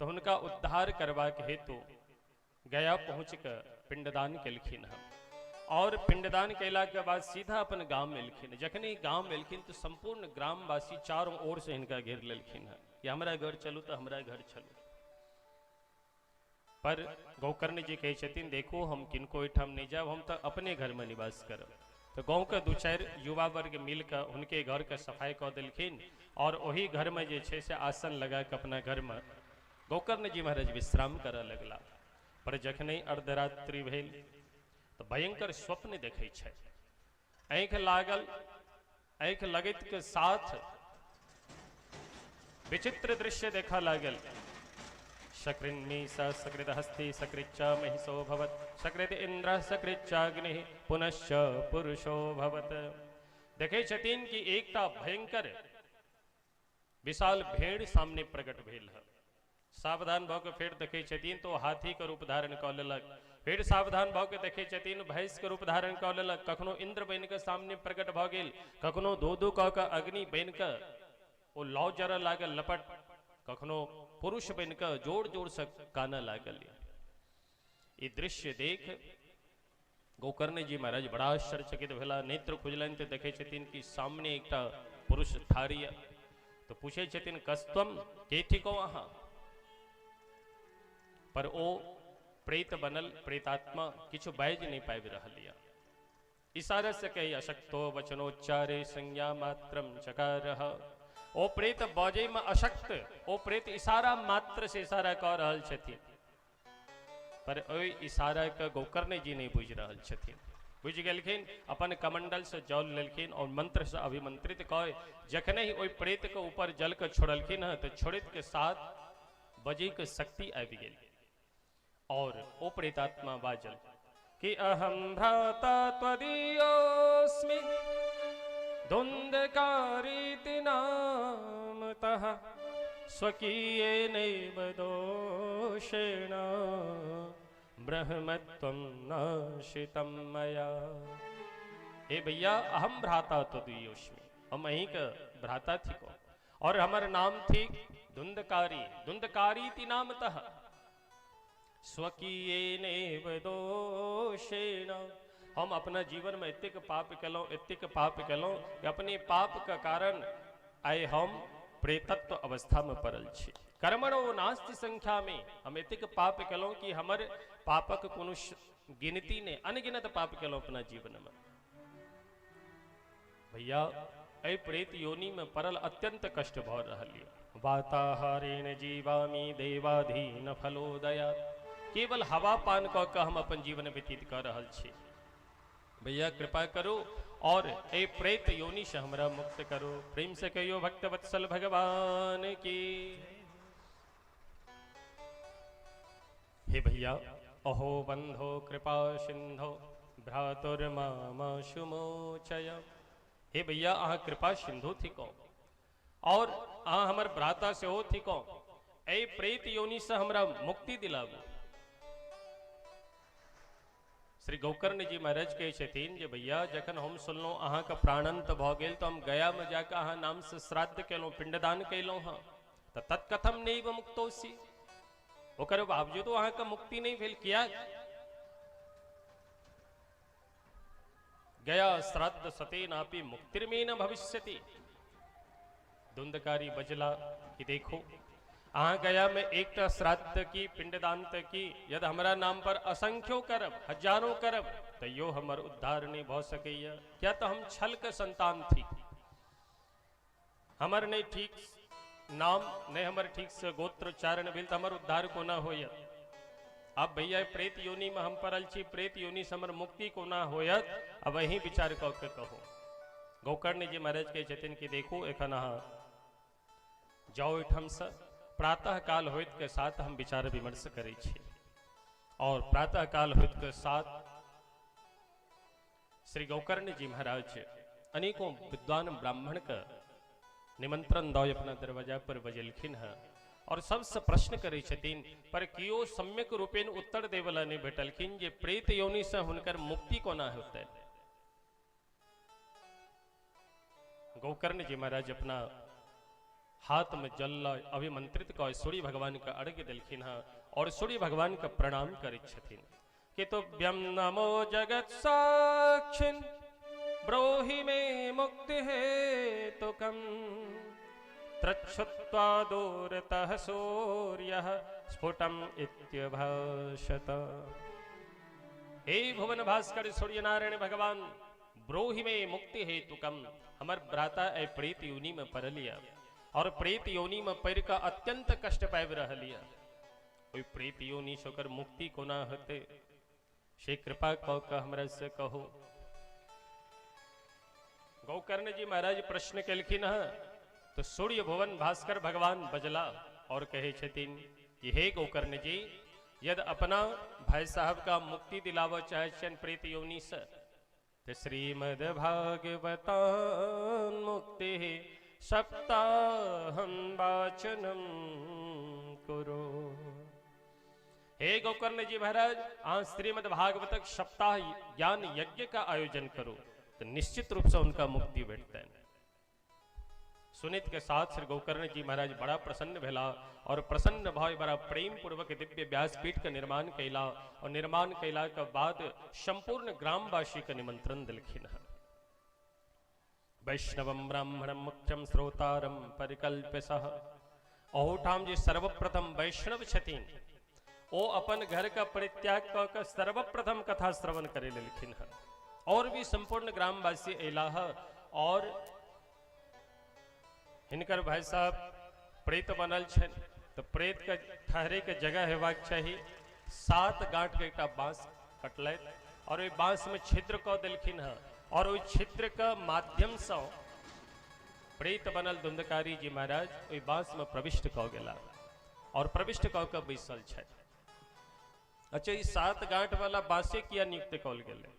तो हुनका उद्धार करबाक हेतु गया पहुँच के पिंडदान केलखिन हँ। और पिंडदान कैला के बाद सीधा अपन गांव में एलखिन। जखने गांव में एलखिन तो संपूर्ण ग्रामवासी चारों ओर से हिनका घेर लेलखिन है कि हमरा घर चलू तो हमरा घर चलू। पर गोकर्ण जी कहै छथिन, देखो हम किनको ओहिठाम नहीं जाब, हम तो अपने घर में निवास करब। तो गाँव के 2-4 युवा वर्ग मिलकर हुनके घर के सफाई कऽ देलखिन और वही घर में जे छै से आसन लगा के अपना घर में गोकर्ण जी महाराज विश्राम करऽ लगला। पर जखने अर्धरात्रि भेल तो भयंकर स्वप्न देखै छै। आँखि लागल, आँखि लगैत के साथ विचित्र दृश्य देखा लागल। शकृन्नी सकृत हस्ती सकृच्चा महिषो भवत, सकृत इंद्र सकृच्चाग्नि पुनश्च पुरुषो भवत। देखे छथिन कि एकटा भयंकर विशाल भेड़ सामने प्रकट भेल है। सावधान भऽ के फेर देखे छथिन तो हाथी के रूप धारण कऽ लेलक। फिर सावधान भऽ के देखे छथिन भैंस के रूप धारण कऽ लेलक। कखनो इंद्र बन के सामने प्रकट भऽ गेल, कखनो दो कऽ के अग्नि बन के ओ लौ जरऽ लागल लपट, कखनो पुरुष बन के जोर जोर से काना लागल। ई दृश्य देख गोकर्ण जी महाराज बड़ा आश्चर्यचकित भेला। नेत्र खुजलनि तो देखे छथिन कि सामने एकटा पुरुष ठाढ़ यऽ। तो पूछे छथिन, कस्तम, के थिको अहाँ? पर ओ प्रेत बनल प्रेतात्मा किछु बाजि नहीं पाबि रहल यऽ। इशारा से कही, अशक्तो वचनोच्चारे संज्ञा मात्रम चकारः। ओ प्रेत बाजै में अशक्त, ओ प्रेत इशारा मात्र से इशारा कऽ रहल छथिन। पर ओहि इशारा के गोकर्ण जी नहीं बुझि रहल छथिन। बुझि गेलखिन, अपन कमंडल से जल लेलखिन और मंत्र से अभिमंत्रित कऽ जखने ही ओहि प्रेत के ऊपर जल के छोड़लखिन है तो छोड़ित के साथ बजै के शक्ति आबि गेल। और ओ प्रेतात्मा बाजल कि अहम भ्राता त्वदीयोऽस्मि धुंधकारीति नामतः, स्वकीयेनैव दोषेण ब्रह्मत्वं नाशितं मया। हे भैया, अहम भ्राता त्वदीयोऽस्मि, हम अहीं के भ्राता थी को, और हमार नाम थी धुंधकारी। धुंधकारीति नामतः स्वकीयेनैव दोषेण, हम अपना जीवन में एतेक पाप केलौं, एतेक पाप केलौं कि अपने पाप के कारण आइ हम प्रेतत्व अवस्था में पड़ल छी। कर्मणो नास्ति संख्या में, हम एतेक पाप केलौं कि हमर पापक कोनो गिनती नहीं, अनगिनत पाप केलौं अपना जीवन में। भैया, एहि प्रेत योनि में पड़ल अत्यंत कष्ट भऽ रहल यऽ। वाताहारेण जीवामि देवाधीन फलोदयात्, केवल हवा पान कऽ के हम अपन जीवन व्यतीत कर रहल छी। भैया कृपा करो और ए प्रेत योनि से हमरा मुक्त करो। प्रेम से कहियो भक्त वत्सल भगवान की। हे भैया, अहो बंधो कृपा सिंधो भ्रातुर्मामाशु मोचय। हे भैया, अहाँ कृपा सिंधु थी को और अहाँ हमर भ्राता से हो थी को, ए प्रेत योनि से हमरा मुक्ति दिलाबू। श्री गोकर्ण जी महाराज कहे छथिन जे भैया जखन हम सुनलहुँ अहाँके प्राणांत भ गेल तो हम गया में जाकर अहाँ नाम से श्राद्ध केलहुँ, पिंडदान केलहुँ हँ, तो तत्कथम नैव मुक्तोसी, ओकर बावजूदो अहाँके मुक्ति नहीं भेल किया? गया श्राद्ध सतेनापि मुक्तिर्मे न भविष्यति। धुंधकारी बजला कि देखो अहाँ गया में एक श्राद्ध की पिंडदान की, यदि हमारा नाम पर असंख्यो करब हजारों करब तो यो हमर उद्धार नहीं भ सकैया। क्या तो हम छल के संतान थी, हमर नहीं ठीक नाम नहीं हमर ठीक से गोत्रोच्चारण भेल तो हमर उद्धार को ना होयत। अब भैया प्रेत योनि में हम परल छी, प्रेत योनि से हमर मुक्ति को ना होयत। अब वही विचार क के कहो। गोकर्ण जी महाराज कहे छथिन कि देखो एखन अहाँ जाओ एठम से, प्रातः काल होइत के साथ हम विचार विमर्श करै छी। और प्रातः काल होइत के साथ श्री गोकर्ण जी महाराज अनेकों विद्वान ब्राह्मण का निमंत्रण दो अपना दरवाजा पर बजेलखिन है और सबसे प्रश्न करे छथिन, पर कियो सम्यक रूपेण उत्तर देवला नहीं भेटलखिन जे प्रेत योनि से हुनकर मुक्ति कोना होते। गोकर्ण जी महाराज अपना हाथ में जल अभिमंत्रित कह सूर्य भगवान का अर्घ्य दिलखिन है और सूर्य भगवान का प्रणाम करे छथिन कि तो व्यम नमो जगत साक्षिन ब्रोहि में मुक्ति है तो कम त्रच्छुत्वा दूरतः सूर्यः स्फुटम इत्यभाषत। हे भुवन भास्कर सूर्य नारायण भगवान, ब्रोहि में मुक्ति हेतु कम, हमर भ्राता ए प्रेत योनि में पर लिया और प्रेत योनि में पैर का अत्यंत कष्ट पाबि रहलिया। कोई प्रेत योनि सोकर मुक्ति कोना होते, से कृपा कह के हमरा से कहो। गोकर्ण जी महाराज प्रश्न केलखिन है तो सूर्य भुवन भास्कर भगवान बजला और कहे छथिन कि हे गोकर्ण जी, यदि अपना भाई साहब का मुक्ति दिलावा चाहे छन प्रेत योनि से तो श्रीमद् भागवतान मुक्ति सप्ताहं वाचनम करो। हे गोकर्ण जी महाराज, आज श्रीमद् भागवत सप्ताह ज्ञान यज्ञ का आयोजन करो तो निश्चित रूप से उनका मुक्ति भेटता है। सुनित के साथ श्री गोकर्ण जी महाराज बड़ा प्रसन्न भेला और प्रसन्न भाव बड़ा प्रेम पूर्वक दिव्य व्यासपीठ का निर्माण कैला और निर्माण कैला के बाद संपूर्ण ग्रामवासी का निमंत्रण दिलखिन है। वैष्णवम ब्राह्मणम मुख्यम श्रोतारम परिकल्प्य सह। ओहुठाम जी सर्वप्रथम वैष्णव छथिन, ओ अपन घर का परित्याग क के सर्वप्रथम कथा श्रवण करे लेलखिन है और भी संपूर्ण ग्रामवासी अयला है। और हिनकर भाई साहब प्रेत बनल छन तो प्रेत के ठहरे के जगह हेबाक चाहिए। 7 गांठ के एक बांस कटल और ओहि बांस में छिद्र क देलखिन है और ओहि छिद्र का माध्यम से प्रेत बनल धुंधकारी जी महाराज ओहि बांस में प्रविष्ट क गेला और प्रविष्ट क के बैसल छै। अच्छा, ई 7 गांठ वाला बांसे किया नियुक्त कल गेले?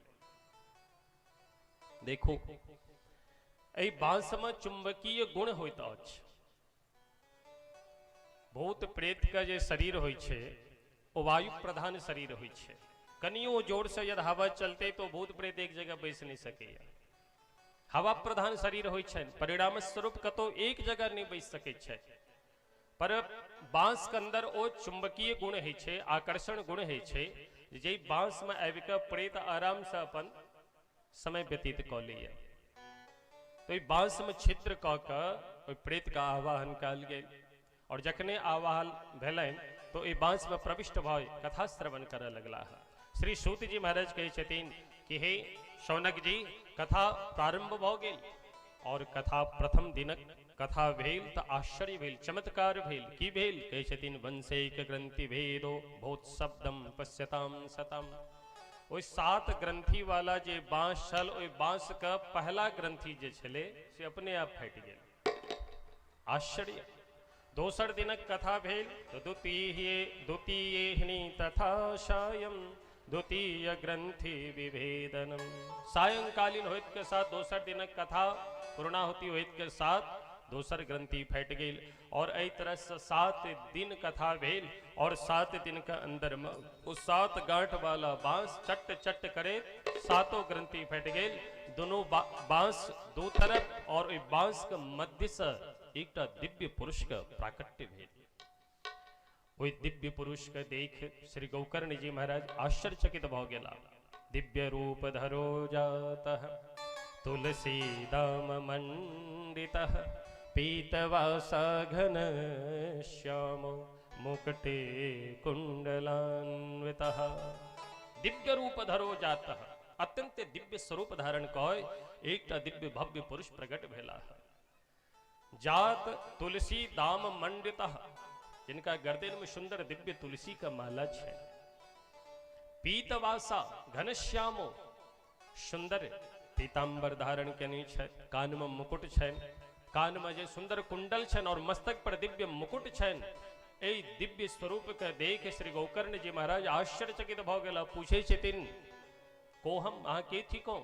देखो एहि बांस में चुंबकीय गुण होइत अछि। भूत प्रेत का जे शरीर होइ छै ओ वायु प्रधान शरीर होइ छै। कनियो जोर से यदि हवा चलते तो भूत प्रेत एक जगह बैस नहीं सकेया। हवा प्रधान शरीर होइ छै, परिणाम स्वरूप कतो एक जगह नहीं बैस सके छै। पर बांस के अंदर ओ चुंबकीय गुण है छै, आकर्षण गुण है छै, जे बांस में आबि के प्रेत आराम से अपन समय व्यतीत क लिया। तो बांस में छिद्र क के प्रेत का आवाहन कल गेल और जखने आवाहन भेलन तो ये बांस में प्रविष्ट भय कथा श्रवण करे लगला है। श्री सूत जी महाराज कहे छथिन कि हे शौनक जी, कथा प्रारंभ भ गेल और कथा प्रथम दिनक कथा भेल तो आश्चर्य भेल, चमत्कार भेल। की भेल? कहे छथिन वंशेक ग्रंथि भेदो भूत शब्दम पश्यताम सतम। ओहि 7 ग्रंथि वाला जे बांस छल, ओहि बांस का पहला ग्रंथि जे छले से अपने आप फट गेल। आश्चर्य। दोसर दिनक कथा भेल तो द्वितीयेहनि तथा सायं द्वितीय ग्रंथि विभेदनम। सायंकालीन होइत के साथ दोसर दिनक कथा पूर्णाहुति होइत के साथ दोसर ग्रंथि फैट गेल और एहि तरह से 7 दिन कथा भेल और 7 दिन के अंदर में वो 7 गांठ वाला बांस चट चट करे 7 ग्रंथि फैट गेल, दोनों बांस दो तरफ और ओहि बांस के मध्य से एकटा दिव्य पुरुष के प्राकट्य भेल। ओहि दिव्य पुरुष के देख श्री गोकर्ण जी महाराज आश्चर्यचकित भ गेला। दिव्य रूप धरो जातः तुलसी दाम मंडितः पीतवासा घन श्यामो मुकुटे कुंडलान्वितः। दिव्य रूप धरो जातः, अत्यंत दिव्य स्वरूप धारण कय एकटा दिव्य भव्य पुरुष प्रकट भेला है। जात तुलसी दाम मंडितः, जिनका गर्दन में सुंदर दिव्य तुलसी का माला है। पीतवासा घनश्यामो, सुंदर पीतांबर धारण केने छै, कान में मुकुट छैन, कान में जे सुंदर कुंडल छैन और मस्तक पर दिव्य मुकुट छैन। एहि दिव्य स्वरूप के देख श्री गोकर्ण जी महाराज आश्चर्यचकित भ गेला। पूछे छथिन को हम अहाँ के थी को?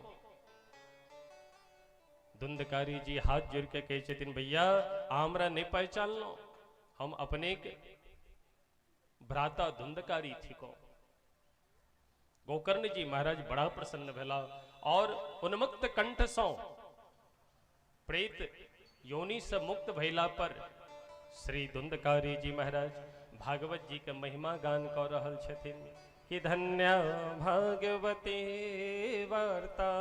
धुंधकारी जी हाथ जोड़ के कहे छथिन भैया हमरा नहीं पहचानलो, हम अपने के भ्राता धुंधकारी थी को। गोकर्ण जी महाराज बड़ा प्रसन्न भेला और उन्मुक्त कंठ सौ प्रेत योनि से मुक्त भैला पर श्री धुंधकारी जी महाराज भागवत जी के महिमा गान कर रहल छथिन कि धन्य भागवती वार्ता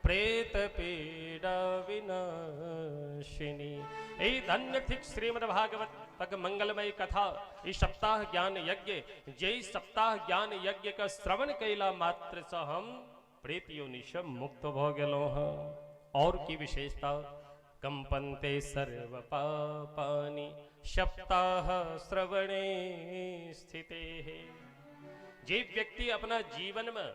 प्रेत पीड़ा विनाशिनी। यही धन्य थी श्रीमद् भागवत तक मंगलमय कथा। इस सप्ताह ज्ञान यज्ञ, जय सप्ताह ज्ञान यज्ञ का श्रवण कैला मात्र से हम प्रेत योनि से मुक्त भ गेलो हैं। और की विशेषता कंपन्ते सर्व पापानि सप्ताह श्रवणे स्थिते है। जे व्यक्ति अपना जीवन में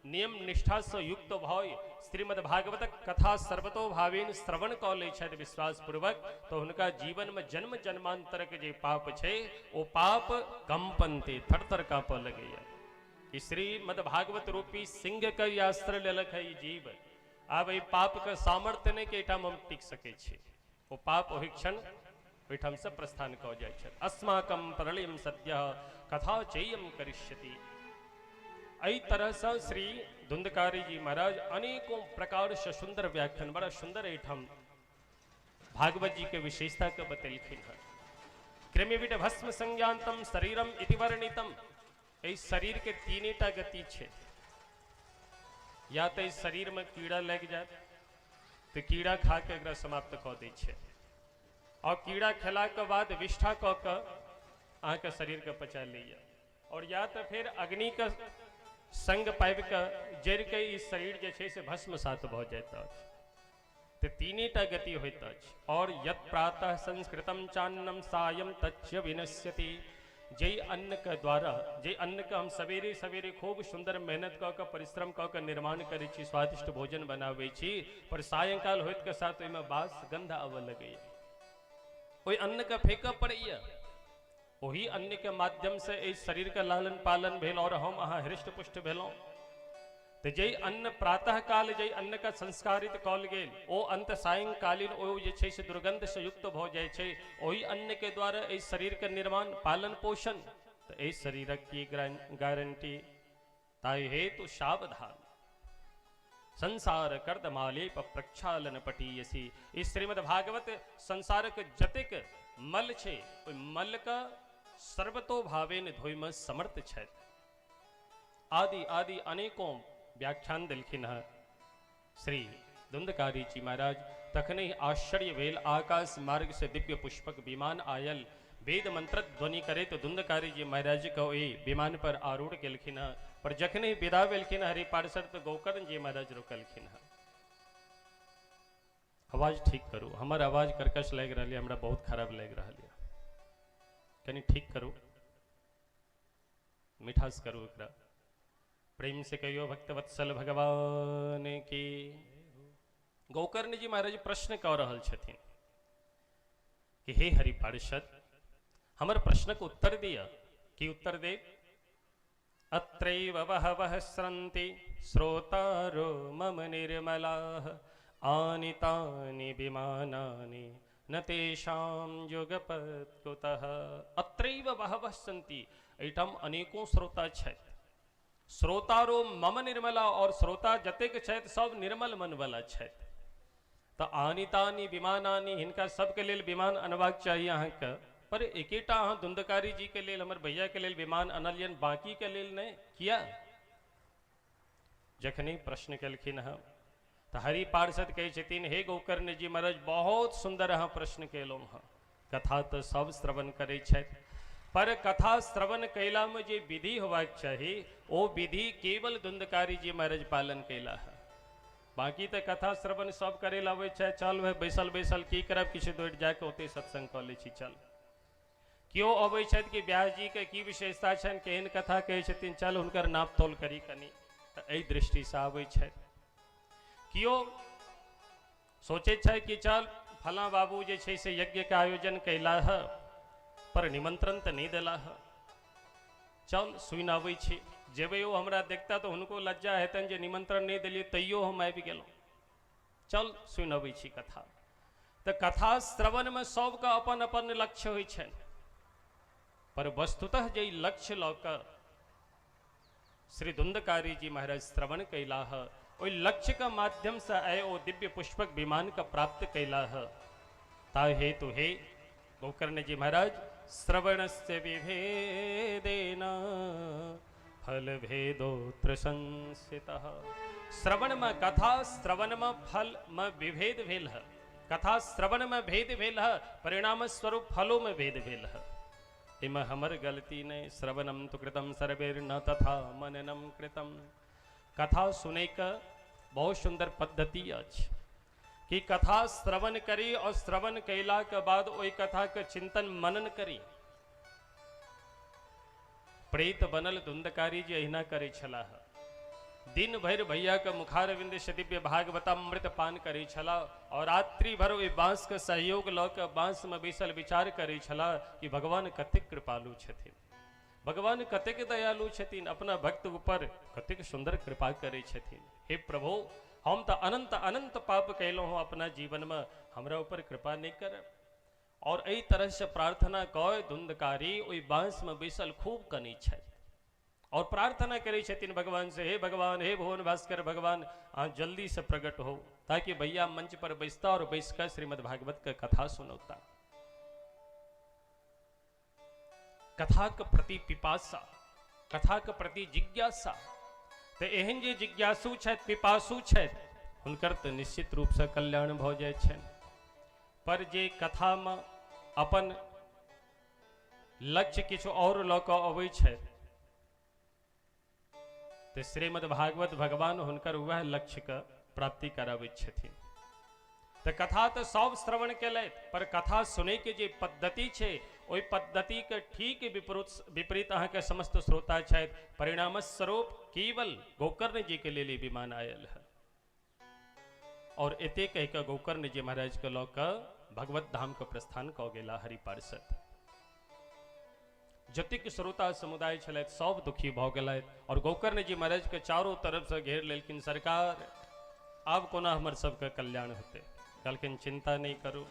नियम निष्ठा से युक्त भय श्रीमद् भागवत कथा सर्वतो भावेन श्रवण क ले छथि विश्वास पूर्वक, तो उनका जीवन में जन्म जन्मांतर के जे पाप छे ओ पाप कंपनते थरथर कांप लगैया। कि श्रीमद् भागवत रूपी सिंह के अस्त्र लेलक है जीव। आब एहि पाप के सामर्थ्य नहीं के ठाम हम टिक सके छी। ओ पाप ओहि क्षण ओहिठाम से प्रस्थान क जाय छै। अस्माकं प्रलयं सद्यः कथा चेयं करिष्यति। एहि तरह से श्री धुंधकारी जी महाराज अनेकों प्रकार से सुंदर व्याख्यान बड़ा सुंदर एठाम भागवत जी के विशेषता के बतेलखिन है। कृमिविड भस्म संज्ञातम शरीरम इति वर्णितम। इस शरीर के तीनटा गति छे। या तो इस शरीर में कीड़ा लग जाए तो कीड़ा खा के एकरा समाप्त क दै छै, और कीड़ा खेला के बाद विष्ठा क के अहाँ के शरीर के पचा लिया, और या तो फिर अग्नि का संग पाइब के जड़ के इस शरीर जे छै से भस्मसात भ जाइत अछि। तो तीनेटा गति होइत अछि। और यत् प्रातः संस्कृतम चान्नम सायं तच्च विनश्यति। जय अन्न के द्वारा, जय अन्न के हम सवेरे सवेरे खूब सुंदर मेहनत क के परिश्रम क के निर्माण करै छी, स्वादिष्ट भोजन बनाबै छी, पर सायंकाल होइत के साथ ओहिमे बास गंध आबऽ लगैया। ओहि अन्न के फेंकऽ पड़ैया। वही अन्न के माध्यम से इस शरीर का लालन पालन भेल और हम अहाँ हृष्ट पुष्ट भेलौं। तो जय अन्न प्रातः काल जय अन्न का संस्कारित कल गेल, ओ अंत सायंकालीन ओ जे छै से दुर्गंध से युक्त भ जाय छै। ओही अन्न के द्वारा इस शरीर के निर्माण पालन पोषण। तो इस शरीर की गारंटी ताई हेतु सावधान संसार कर्दमालेप प्रक्षालन पटीयसी। इस श्रीमद् भागवत संसार के जतेक मल छे ओहि मल का सर्वतो भावेन धोय में समर्थ छथि। आदि आदि अनेकों व्याख्यान दिलखिन है श्री धुंधकारी जी महाराज। तखने आश्चर्य भेल, आकाश मार्ग से दिव्य पुष्पक विमान आयल, वेद मंत्र ध्वनि करे तो धुंधकारी जी महाराज को विमान पर आरूढ़ गेलखिन है। पर जखने विदा भेलखिन हरि पार्षद तो गोकर्ण जी महाराज रोकलखिन है। आवाज ठीक करू, हमार आवाज कर्कश लग रहा है, हमरा बहुत खराब लग रहा है, कनी ठीक करू, मिठास करू एकरा। प्रेम से कहियो भक्तवत्सल भगवान की। गोकर्ण जी महाराज प्रश्न कह रहल छथिन कि हे हरि पार्षद, हमर प्रश्न को उत्तर दिया। कि उत्तर दे? अत्रैव वहवः स्रन्ति श्रोतारो मम निर्मलाः आनितानि विमानानि न तेषां युगपत् कुतः। अत्रैव बहवः सन्ति, एठाम अनेकों श्रोता छथि। श्रोतारो मम निर्मला, और श्रोता जतेक छथि सब निर्मल मन वाला छथि। तो आनी तानी विमानानी, हिनका सबके लेल विमान अनबाक चाहिए अहाँके, पर एकेटा अहाँ धुंधकारी जी के लेल, हमर भैया के लेल विमान अनलियन, बाकी के लेल नहीं किया। जखनी प्रश्न केलखिन हँ तो हरि पार्षद कहै छथिन, हे गोकर्ण जी महाराज बहुत सुंदर अहाँ प्रश्न केलहुँ हँ। कथा तो सब श्रवण करै छथि, पर कथा श्रवण कैला में जे विधि होबाक चाही ओ विधि केवल धुंधकारी जी महाराज पालन कैला है। बाकी तो कथा श्रवण सब करे ला छै, चल भाई बैसल बैसल की करब, किछु दौड़ जाके ओते सत्संग कऽ लै छी चल। क्यों अबै छथि कि व्यास जी के की विशेषता छनि, केहन कथा कहै छथिन, चल हुनकर नाप तोल करी कनी, तऽ एहि दृष्टि से आबै छथि। क्यों सोचे छै कि चल फला बाबू जे छै से यज्ञ के आयोजन कैला है, पर निमंत्रण तऽ नहीं देला है, चल सुनि आबै छी। जेबै ओ हमरा देखता तो हुनको लज्जा हेतनि जे निमंत्रण नहीं देलियै तैयो हम आबि गेलहुँ, चल सुनि अबै छी कथा। तऽ कथा श्रवण में सबके अपन अपन लक्ष्य होइ छनि, पर वस्तुतः जे लक्ष्य लऽ कऽ श्री धुंधकारी जी महाराज श्रवण कैला है, ओहि लक्ष्य के माध्यम से आए ओ दिव्य पुष्पक विमान का प्राप्त कैला है। ता हेतु हे गोकर्ण जी महाराज श्रवण से विभेदेन फल भेदोत्र संसितः। श्रवण में कथा श्रवण में फल में विभेद भेल है, कथा श्रवण में भेद भेल है, परिणाम स्वरूप फलों में भेद भेल है। इमे हमर गलती नहीं, श्रवणम तो कृतम सर्वैर्न तथा मननम कृतम। कथा सुने का बहुत सुंदर पद्धति अछि कि कथा श्रवण करी और श्रवण कैला के बाद ओई कथा के चिंतन मनन करी। प्रेत बनल धुंधकारी जी अहिना करे छला, दिन भर भैया के मुखारविंद से दिव्य भागवतामृत पान करे छला, और रात्रि भर ओई बांस के सहयोग ल के बांस में बैसल विचार करे छला कि भगवान कतेक कृपालु छथिन, भगवान कतेक दयालु छथिन, अपना भक्त ऊपर कतेक सुंदर कृपा करे छथिन। हे प्रभु हम तो अनंत अनंत पाप कैलहुँ हूँ अपना जीवन में, हमरा ऊपर कृपा नहीं कर। और एहि तरह से प्रार्थना कय धुंधकारी ओहि बांस में बैसल खूब कनी छथि और प्रार्थना करे छथिन भगवान से, हे भगवान, हे भुवन भास्कर भगवान, आप जल्दी से प्रकट हो ताकि भैया मंच पर बैसता और बैसकर श्रीमद् भागवत का कथा सुनौता। कथा के प्रति पिपासा, कथा के प्रति जिज्ञासा, तो एहन जे जिज्ञासु छथि, पिपासु छथि, हुनकर तो निश्चित रूप से कल्याण भ जाय छनि। पर जे कथा में अपन लक्ष्य किछु और लऽ कऽ अबै छथि, तो श्रीमद् भागवत भगवान हुनकर वह लक्ष्य के प्राप्ति कराबैत छथिन। तो कथा तो सब श्रवण केलथि, पर कथा सुने के जे पद्धति छै ओहि पद्धति के ठीक विपरीत अहाँ के समस्त श्रोता छथि। परिणाम स्वरूप केवल गोकर्ण जी के लिए विमान आयल है, और एते कह के गोकर्ण जी महाराज के लऽ कऽ भगवत धाम के प्रस्थान कऽ गेला हरि पार्षद। जतिक श्रोता समुदाय छलथि सब दुखी भऽ गेलथि, और गोकर्ण जी महाराज के चारों तरफ से घेर लेलखिन, सरकार आब कोना हमर सबके कल्याण होते। कहलखिन चिंता नहीं करू,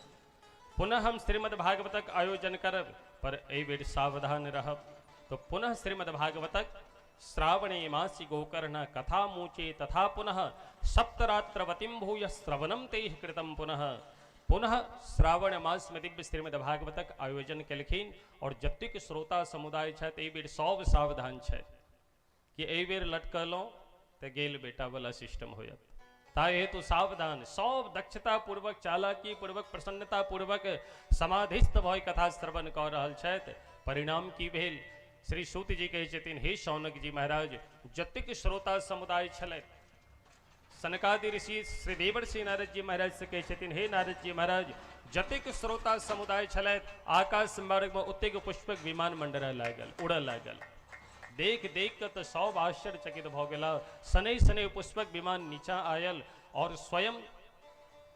पुनः हम श्रीमद् भागवतक आयोजन करब, पर एहि बेर सावधान रहब। तो पुनः श्रीमद् भागवतक श्रावणे मासी गोकर्ण कथा मूचे तथा पुनः सप्तरात्रवतीं भूय श्रवणम तेह कृतम। पुनः श्रावण मास में दिव्य श्रीमद् भागवतक आयोजन केलखिन, और जतेक श्रोता समुदाय छथि एहि बेर सब सावधान छथि कि एहि बेर लटकलहुँ तऽ गेल बेटा वाला सिस्टम होयत। ताहि हेतु सावधान, सब दक्षता पूर्वक, चालाकी पूर्वक, प्रसन्नता पूर्वक समाधिस्थ भय कथा श्रवण कऽ रहल छथि। परिणाम की भेल? श्री सूत जी कहै छथिन, हे शौनक जी महाराज, जतेक श्रोता समुदाय छलथि, सनकादि ऋषि श्री देवर्षि नारद जी महाराज से कहै छथिन, हे नारद जी महाराज, जतेक श्रोता समुदाय छलथि, आकाश मार्ग में ओतेक पुष्पक विमान मंडरा लागल, उड़ऽ लागल। देख देख के तो सब आश्चर्यचकित भ गेला। सने सने पुष्पक विमान नीचा आयल, और स्वयं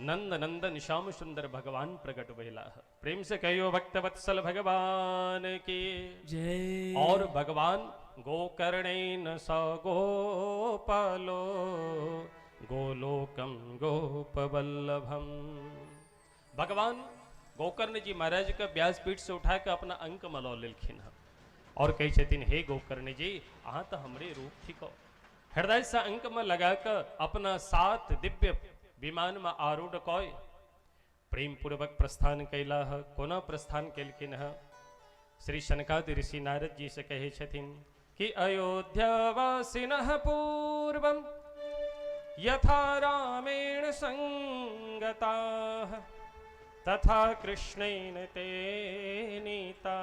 नंद नंदन श्याम सुंदर भगवान प्रकट भेला। प्रेम से कहियो भक्त वत्सल भगवान की जय। और भगवान गोकर्णेन स गोपालो गोलोकम गोपवल्लभम, भगवान गोकर्ण जी महाराज का व्यासपीठ से उठा के अपना अंक मलो लेलखिन है और कही छथिन हे गोकर्ण जी अहाँ तो हमरे रूप थी को हृदय से अंक में लगाकर अपना 7 दिव्य विमान में आरूढ़ कय प्रेम पूर्वक प्रस्थान कैला है। कोना प्रस्थान केलखिन है? श्री शनकादि ऋषि नारद जी से कहे छथिन कि अयोध्यावासिनः पूर्वं यथा रामेण संगताः तथा कृष्णेन ते नीता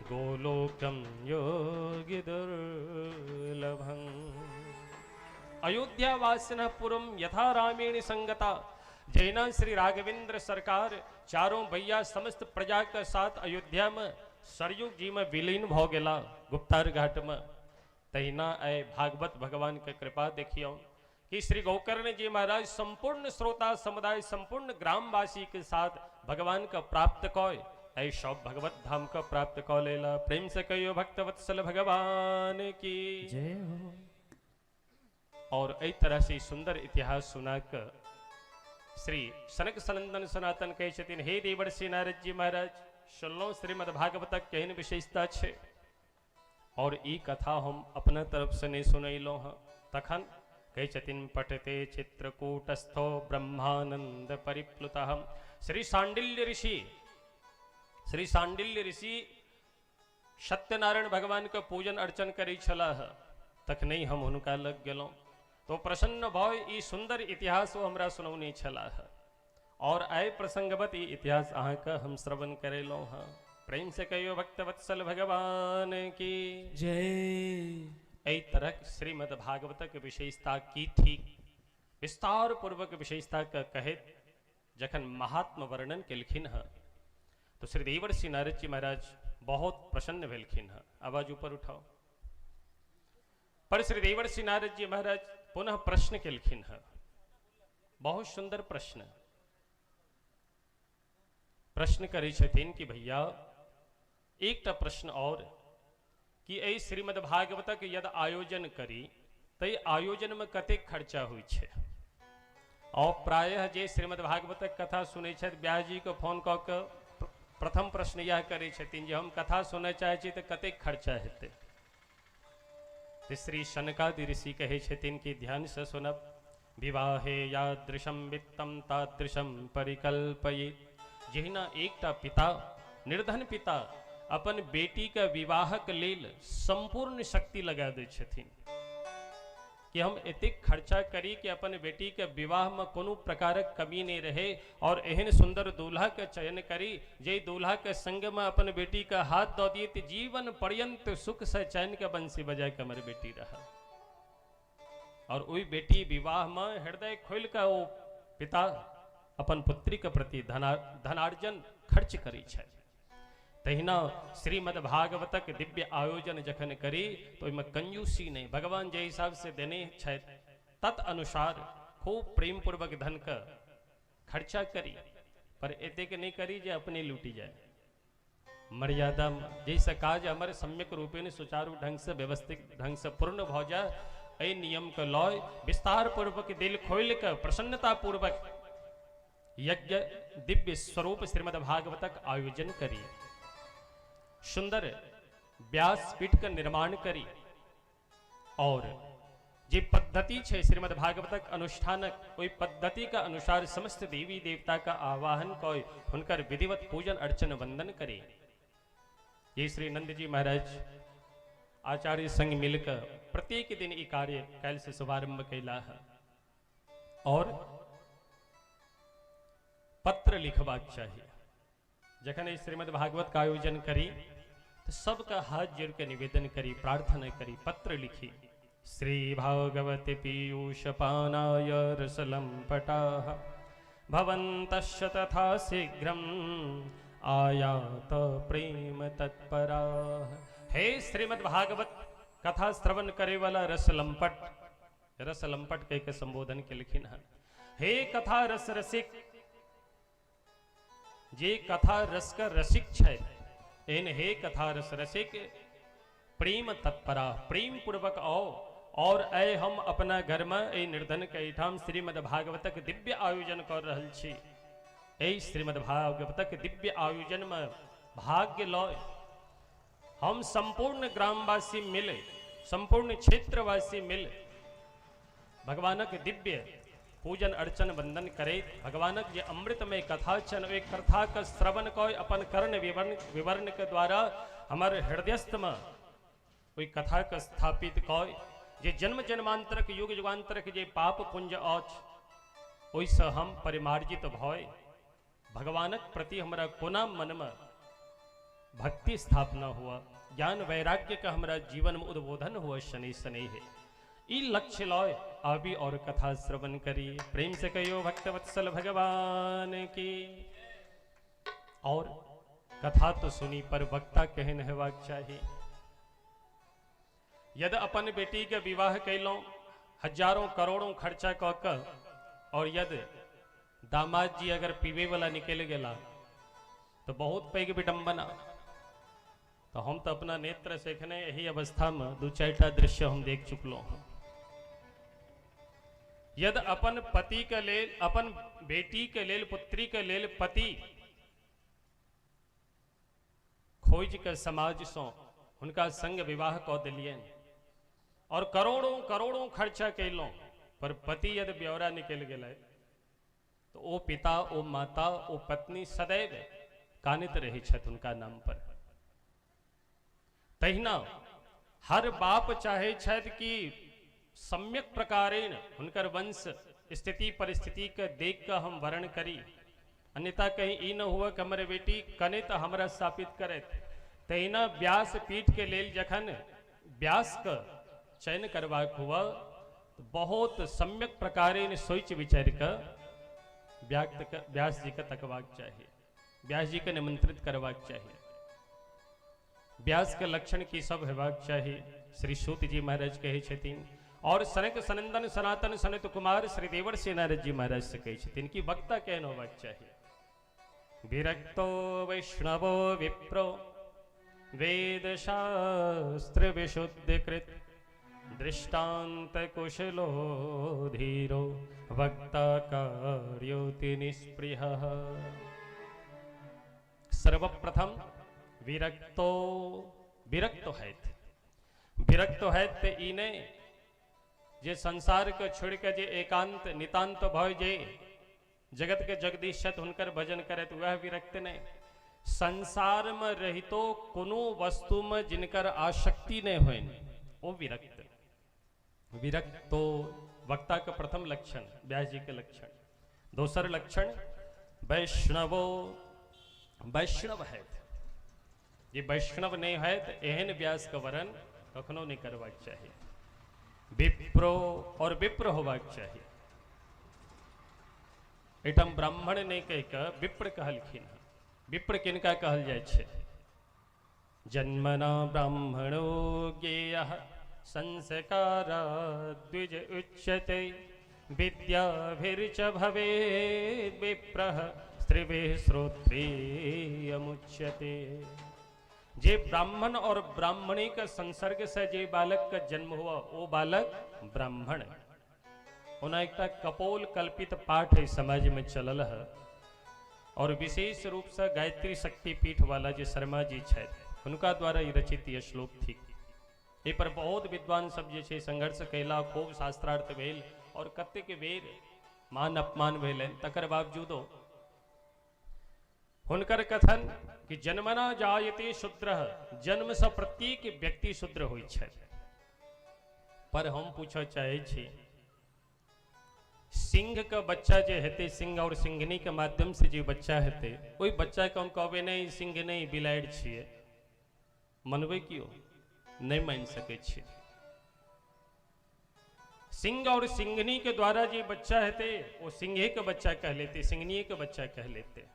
गोलोकं योगी दुर्लभं। अयोध्यावासिनः पूर्वं यथा रामेण संगता, जैना श्री राघवेंद्र सरकार चारों भैया समस्त प्रजा के साथ अयोध्या में सरयू जी में विलीन भ गेला गुप्तार घाट में। तहिना आए भागवत भगवान के कृपा देखियो कि श्री गोकर्ण जी महाराज संपूर्ण श्रोता समुदाय संपूर्ण ग्रामवासी के साथ भगवान का प्राप्त कय ऐसा भगवत धाम का प्राप्त कौ लेला। प्रेम से कहियो भक्त वत्सल भगवान की जय हो। और इस तरह से सुंदर इतिहास सुनाकर श्री सनक सनंदन सनातन कहे छथिन हे देवर्षि नारद जी महाराज सुनलो श्रीमद् भागवत केहन विशेषता छे और ई कथा हम अपना तरफ से नहीं सुनैलो हैं। तखन कहे छथिन पठते चित्रकूटस्थो ब्रह्मानंद परिप्लुतः। श्री सांडिल्य ऋषि सत्यनारायण भगवान के पूजन अर्चन करै छलाह तखने हम हुनका लग गेलौं तो प्रसन्न भय ई सुंदर इतिहास वो हमरा सुनौने छलाह और आय प्रसंगवत ई इतिहास अहाँ का हम श्रवण करेलौं हैं। प्रेम से कहियो भक्त वत्सल भगवान की जय। ऐ तरह श्रीमद् भागवत के विशेषता की थी विस्तार पूर्वक विशेषता का कहे जखन महात्मा वर्णन केलखिन है तो श्री देवर्षि नारद जी महाराज बहुत प्रसन्न भेलखिन है। आवाज ऊपर उठाओ। पर श्री देवर्षि नारद जी महाराज पुनः प्रश्न केलखिन है, बहुत सुंदर प्रश्न करे छथिन कि भैया एक प्रश्न और कि ऐ श्रीमद् भागवत के यदि आयोजन करी तो आयोजन में कतेक खर्चा हुई छे और प्रायः जे श्रीमद् भागवत कथा सुनै छथि व्यास जी को फोन कऽ के प्रथम प्रश्न यह करे छथिन जे हम कथा सुनय चाहे छी तो कतेक खर्चा हेतै। श्री शनकादि ऋषि कहे छथिन कि ध्यान से सुनब विवाहे यादृशम वित्तम तादृशम परिकल्पयेत्। जहिना एकटा पिता निर्धन पिता अपन बेटी के विवाहक लेल संपूर्ण शक्ति लगा दै छथिन कि हम एतेक खर्चा करी कि अपन बेटी के विवाह में कोनो प्रकारक कमी नहीं रहे और एहन सुंदर दूल्हा के चयन करी जे दूल्हा के संग में अपन बेटी का हाथ दऽ दिए तो जीवन पर्यंत सुख से चैन के बंसी बजाय के हमर बेटी रहा और वही बेटी विवाह में हृदय खोल के वो पिता अपन पुत्री के प्रति धनार्जन खर्च करी छै। तहिना श्रीमद् भागवतक दिव्य आयोजन जखन करी तो ओहिमे कंजूसी नहीं, भगवान जे हिसाब से देने छथि तत् अनुसार खूब प्रेम पूर्वक धन का खर्चा करी पर एतेक नहीं करी जे अपने लूटी जाए। मर्यादा जैसे काज हमारे सम्यक रूपेण सुचारू ढंग से व्यवस्थित ढंग से पूर्ण भ जाए ए नियम के लय विस्तार पूर्वक दिल खोल कर प्रसन्नता पूर्वक यज्ञ दिव्य स्वरूप श्रीमद् भागवतक आयोजन करी, सुंदर व्यास पीठ का निर्माण करी और जे पद्धति छे श्रीमद् भागवतक अनुष्ठानक ओई पद्धति का अनुसार समस्त देवी देवता का आवाहन कय हुनकर विधिवत पूजन अर्चन वंदन करे। ये श्री नंद जी महाराज आचार्य संग मिलकर प्रत्येक दिन ई कार्य कैल से शुभारंभ कैला है और पत्र लिखबाक चाहिए। जखन श्रीमद् भागवत का आयोजन करी तो सबका हाथ जोड़ के निवेदन करी प्रार्थना करी पत्र लिखी श्री भागवत पीयूष पानाय रसलंपटाः भवन्तश्च तथा शीघ्रम् आयात प्रेम तत्पराः। हे श्रीमद् भागवत कथा श्रवण करे वाला रसलंपट कह के संबोधन के लिखिन है। हे कथा रस रसिक जे कथा रस का रसिक छै एन हे कथा रस रसिक प्रेम तत्परा प्रेम पूर्वक आओ और ऐ हम अपना घर में ए निर्धन के ठाम श्रीमद् भागवतक दिव्य आयोजन कर रहल छी ऐ श्रीमद् भागवत के दिव्य आयोजन में भाग्य लय हम संपूर्ण ग्रामवासी मिले, संपूर्ण क्षेत्रवासी मिले भगवानक दिव्य पूजन अर्चन वंदन करे। भगवानक जे अमृतमय कथा छन वे कथा का श्रवण को अपन कर्ण विवरण के द्वारा हमारे हृदयस्थ में कोई कथा का स्थापित कय जे जन्म जन्मांतरक युग युगांतरक जे पाप पुंज औच ओइसे हम परिमार्जित भय भगवानक प्रति हमारा कोना मन में भक्ति स्थापना हुआ, ज्ञान वैराग्य का हमारा जीवन में उद्बोधन हुआ शनि शनि है। ई लक्ष्य लय आबी और कथा श्रवण करिए, प्रेम से कहियो भक्तवत्सल भगवान की। और कथा तो सुनी पर वक्ता कहन हेबाक चाहिए। यदि अपन बेटी के विवाह कैलों हजारों करोड़ों खर्चा क के और यदि दामाद जी अगर पीवे वाला निकल गया तो बहुत पैघ विडंबना। तो हम तो अपना नेत्र से एखने यही अवस्था में दू चारिटा दृश्य हम देख चुकलो हूं। यदि अपन पति के लेल, अपन बेटी के लेल, पुत्री के लेल पति खोज के समाज सो हुनका संग विवाह क दिलियन और करोड़ों करोड़ों खर्चा कैलों पर पति यदि ब्यौरा निकल गए तो ओ पिता, ओ माता, ओ पत्नी सदैव कानित रही छत उनका नाम पर। तहिना हर बाप चाहे छत कि सम्यक प्रकारेण हुनकर वंश स्थिति परिस्थिति के देख कर हम वर्ण करी, अन्यथा कहीं ई न हुआ कि हमारे बेटी कने तो हमरा स्थापित करे। तहिना व्यास पीठ के लेल जखन व्यास का चयन करवाक हुआ तो बहुत सम्यक प्रकारेण सोच विचार कर व्यास जी का तकवाक चाहिए, व्यास जी का निमंत्रित करवाक चाहिए। व्यास के लक्षण की सब हेबाक चाहिए। श्री सूत जी महाराज कहे छथिन और सनक सनंदन सनातन सनत कुमार श्री देवर्षि नारद जी महाराज से कहे छथिन कि वक्ता कहन होबाक चाहिए। विरक्तो वैष्णवो विप्रो वेद शास्त्र विशुद्धिकृत दृष्टांत कुशलो धीरो वक्ता कार्योति निष्प्रिय। सर्वप्रथम विरक्तो विरक्त है इने जे संसार के छोड़ के जे एकांत नितांत भय जे जगत के जगदीश हुनकर भजन करे तो वह विरक्त नहीं। संसार में रहितो कोनो वस्तु में जिनकर आसक्ति नहीं होए वो विरक्त। विरक्तो वक्ता का प्रथम लक्षण व्यास जी के लक्षण। दूसर लक्षण वैष्णवो वैष्णव है। ये वैष्णव नहीं है तो एहन व्यास का वरण कखनो नहीं करवाक चाहिए। विप्रो और विप्र होबाक चाहिए। एटम ब्राह्मण ने कह कर विप्र कहलखिन। विप्र किनका कहल जाय छे? जन्मना ब्राह्मणो ज्ञेयः संस्कारा द्विज उच्यते विद्याभिर्च भवेद् विप्रः स्त्रिभिः श्रोत्रियमुच्यते। जे ब्राह्मण और ब्राह्मणी का संसर्ग से जे बालक का जन्म हुआ वो बालक ब्राह्मण। उन्हें एक कपोल कल्पित पाठ है समाज में चलल है और विशेष रूप से गायत्री शक्ति पीठ वाला जो शर्मा जी है उनका द्वारा ये रचित यह श्लोक थी। ये पर बहुत विद्वान सब जे संघर्ष कैला, खूब शास्त्रार्थ भेल और कतेक बेर मान अपमान भेल। तकर बावजूदो हुनकर कथन कि जन्मना जायते शूद्र, जन्म से प्रत्येक व्यक्ति शूद्र होय छै। पर हम पूछो चाहे छी सिंह का बच्चा जे हेते, सिंह और सिंघनी के माध्यम से जो बच्चा हेते ओई बच्चा के हम कहबे नहीं सिंह नहीं बिलाड़ि छिए, मनबे क्यों? नहीं मान सके छे। सिंह और सिंघनी के द्वारा जो बच्चा हेते वो सिंहे के बच्चा कह लेते, सिंघनी के बच्चा कह लेते।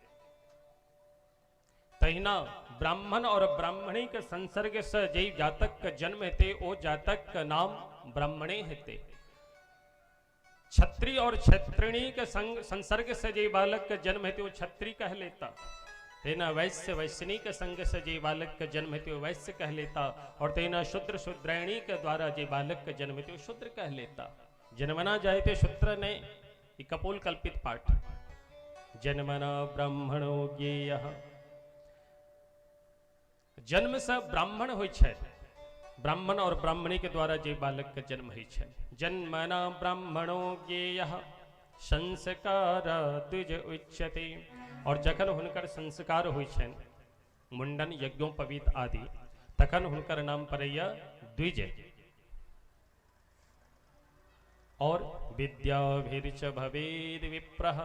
तहिना ब्राह्मण और ब्राह्मणी के संसर्ग से जे जातक का जन्म हेते वो जातक का नाम ब्राह्मणे हेते। क्षत्रिय और क्षत्रिणी के संसर्ग से जे बालक का जन्म हेते वो क्षत्रिय कह लेता। तेना वैश्य वैश्यनी के संग से जे बालक का जन्म हेते वो वैश्य कह लेता। और तेना शूद्र शूद्रायणी के द्वारा जे बालक का जन्म हेते वो शूद्र कह लेता। जन्मना जायते शूद्र ने कपोल कल्पित पाठ। जन्मना ब्राह्मणो ज्ञेयः। जन्म से ब्राह्मण होइ छै, ब्राह्मण और ब्राह्मणी के द्वारा जे बालक के जन्म होइ छै। जन्मना ब्राह्मणो ज्ञेयः संस्कार द्विज उच्यते। और जखन हुनकर संस्कार होइ छनि, मुंडन यज्ञोपवीत आदि, तखन हुनकर नाम पड़ैया द्विज। और विद्याभिर्च भवेद विप्रः।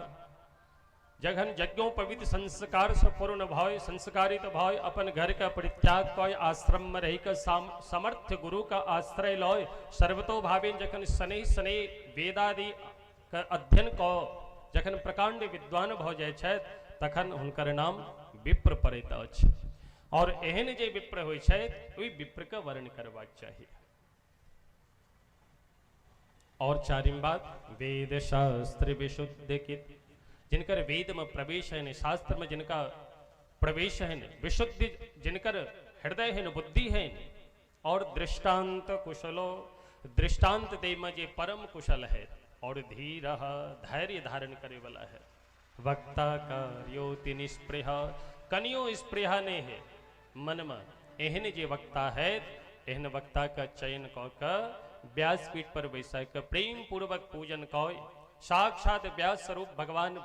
जखन यज्ञोपवीत संस्कार से पूर्ण भय, संस्कारित भय, अपन घर का परित्याग कय आश्रम में रही कर समर्थ गुरु का आश्रय लय, सर्वतो भावे जखन शनै शनै वेदादि का अध्ययन क जखन प्रकांड विद्वान भ जाय छथि, तखन हुनकर नाम विप्र पड़ैत अछि। और एहन जे विप्र होइ छथि, ओहि विप्र के वर्ण करबाक चाहिए। और चारिम बात, वेद शास्त्र विशुद्ध कित। जिनकर वेद में प्रवेश है, शास्त्र में जिनका प्रवेश है, विशुद्धि जिनकर हृदय है, बुद्धि है। और दृष्टांत कुशलो, दृष्टांत दे में जे परम कुशल है। और धीर धैर्य धारण करे वाला है। वक्ता कार्योति निस्पृह, कनियो स्पृहा नहीं है मन में। एहन जे वक्ता है, एहन वक्ता का चयन क व्यासपीठ पर बैसा के प्रेम पूर्वक पूजन कय। साक्षात व्यास स्वरूप भगवान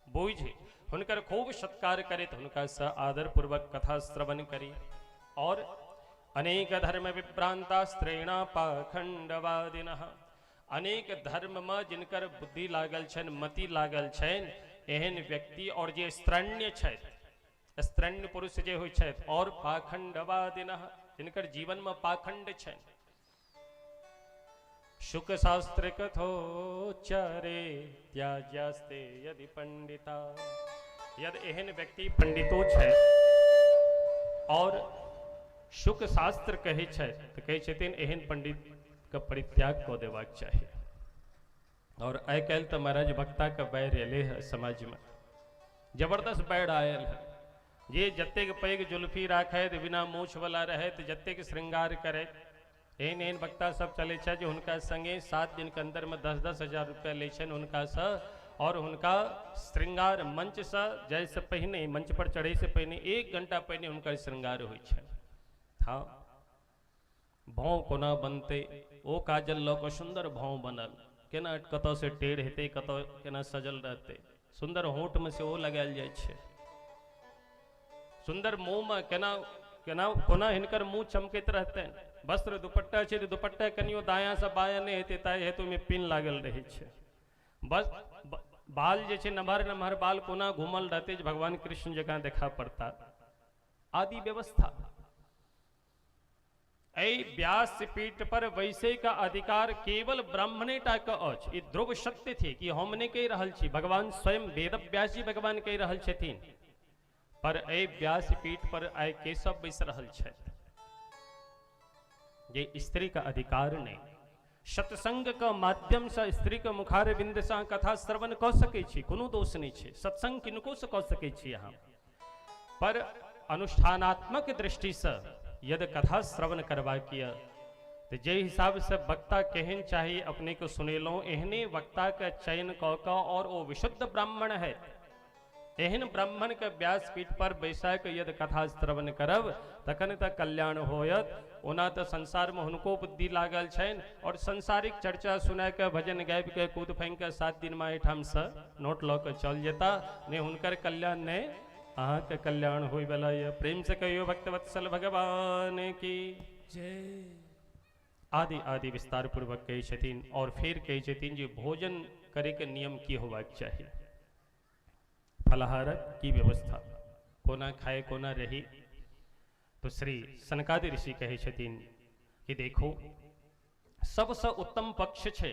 बोझे हुनकर खूब सत्कार करे, तो हुनका स आदर पूर्वक कथा श्रवण करी। और अनेक धर्म विभ्रांता स्त्रीणा पाखंडवादिनः। अनेक धर्म में जिनकर बुद्धि लागल छन, मति लागल छन, एहन व्यक्ति और जे स्त्रण्य छथि, स्त्रण्य पुरुष जे होइ छथि, और पाखंडवादिनः जिनकर जीवन में पाखंड छन। शुक शास्त्र कथोच्चारे त्याज्यास्ते यदि पंडिता। यदि एहन व्यक्ति पंडितो छै और शुक शास्त्र कहे छै, तो कहे छथिन एहन पंडित का परित्याग को देबाक चाहिए। और आइ काल्हि तो महाराज वक्ता का बैर एले है समाज में, जबरदस्त बैर आयल है। जे जतेक पैघ जुल्फी राखैत, बिना मूछ वाला रहैत, जतेक श्रृंगार करैत, एहन एहन वक्ता सब चले छे जो हुनका संगे 7 दिन के अंदर में 10-10 हजार रुपया ले छन हुनका से। और हुनका श्रृंगार मंच से जाय से पहिने, मंच पर चढ़े से पहिने 1 घंटा पहिने हुनकर श्रृंगार होइ छे। हाँ, भाव कोना बनते, ओ काजल ल के सुंदर भाव बनल, केना कतौ से टेढ़ हेते, कतौ केना सजल रहते। सुंदर होंठ में से ओ लगायल जाय छे, सुंदर मुंह में केना केना कोना हिनकर मुंह चमकैत रहते। वस्त्र दुपट्टा छै, दुपट्टा कनियो दाया से बाया नहीं हेते, ताहि हेतु में पिन लागल रहे छे। बस बाल जे छे नम्हर नम्हर बाल कोना घूमल रहते, भगवान कृष्ण जकाँ देखा पड़ता आदि व्यवस्था। व्यास पीठ पर वैसे का अधिकार केवल ब्राह्मणे टा का अछि। ई ध्रुव सत्य थी कि हम नहीं कह रहल छी, भगवान स्वयं वेद व्यास जी भगवान कह रहल छथिन। पर व्यास पीठ पर आइ केशव बैस रहल छथि। ये स्त्री का अधिकार नहीं। सत्संग का माध्यम से स्त्री के मुखार बिंद से कथा श्रवण क सकै छी, कोनो दोष नहीं छै। सत्संग किनको से क सकै छी अहाँ, पर अनुष्ठानात्मक दृष्टि से यदि कथा श्रवण करबाक यऽ, तो जे हिसाब से वक्ता केहन चाहिए अपने को सुनेलहुँ, एहने वक्ता के चयन क के, और वो विशुद्ध ब्राह्मण है, एहन ब्राह्मण के व्यासपीठ पर बैसा के यदि कथा श्रवण करब, तखन तक कल्याण होयत। ओना तो संसार में हुनको बुद्धि लागल छनि, और संसारिक चर्चा सुना के, भजन गाबि के, कूद फाँग के 7 दिन में एहिठाम से नोट लऽ के चल जेता। ने हुनकर कल्याण ने अहाँ के कल्याण होय वाला ये। प्रेम से कहियो भक्तवत्सल भगवान की जय। आदि आदि विस्तार पूर्वक कही छथिन। और फिर कही छथिन जे भोजन करे के नियम की होबाक चाहिए, फलाहार की व्यवस्था कोना खाए कोना रही। तो श्री सनकादि ऋषि कहे छथिन कि देखो सबसे उत्तम पक्ष छे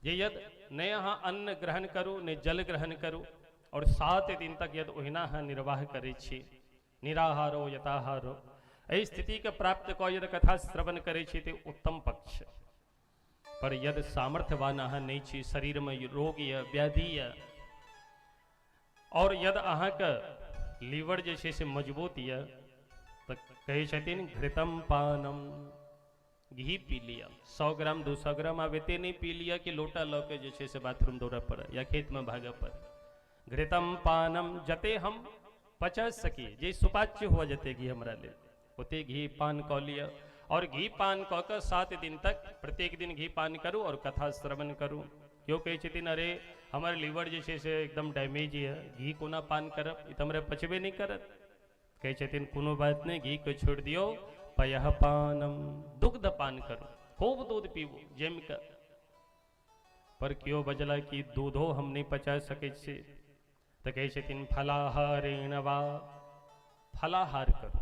जे यद ने अहाँ अन्न ग्रहण करू ने जल ग्रहण करू, और 7 दिन तक यदि ओहिना अहाँ निर्वाह करै छी, निराहारो यथाहारो, एहि स्थिति के प्राप्त कऽ यदि कथा श्रवण करै छी तो उत्तम पक्ष। पर यदि सामर्थ्यवान अहाँ नहीं छी, शरीर में रोग या व्याधि या, और यदि अहाँ के लीवर जे छै से मजबूत या, तो कहै छथिन घृतम पानम, घी पी लिया 100 ग्राम 200 ग्राम, आब एते नहीं पी लिया कि लोटा लऽ के जे छै से बाथरूम दौड़य पड़े या खेत में भागय पड़े। घृतम पानम जते हम पचा सकी, जे सुपाच्य हुआ जते घी हमरा ले ओते घी पान कऽ लिया। और घी पान कऽ कऽ 7 दिन तक प्रत्येक दिन घी पान करूँ और कथा श्रवण करूँ। क्यों कहै छथिन अरे हमर लीवर जे छै से एकदम डैमेज है, घी कोना पान करब, ई तऽ हमरा पचबे नहीं करत। कहै छथिन कोनो बात नहीं, घी को छोड़ दियो, पयः पानम, दुग्ध पान करू, खूब दूध पीबू जम कऽ। पर क्यों बजला कि दूधो हम नहीं पचा सकै छी, तऽ कहै छथिन फलाहारेण वा, फलाहार करू,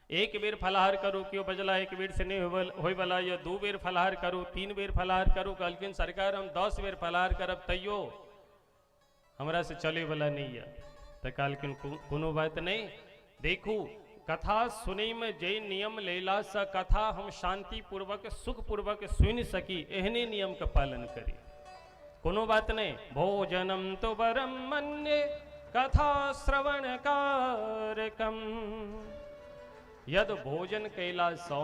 एक बेर फलाहार करू। क्यों बजला एक बेर से नहीं होय वाला, या 2 बेर फलाहार करू, 3 बेर फलाहार करू। कहलखिन सरकार हम 10 बेर फलाहार करब तैयो हमरा से चले वाला नहीं है। तो कहलखिन कोनो बात नहीं, देखू कथा सुनै में जे नियम लेला से कथा हम शांति पूर्वक सुख पूर्वक सुन सकी, एहने नियम का पालन करी। कोनो बात नहीं, भोजनम तो वरम मन्ये कथा श्रवण कारकम, यद भोजन कैला सौ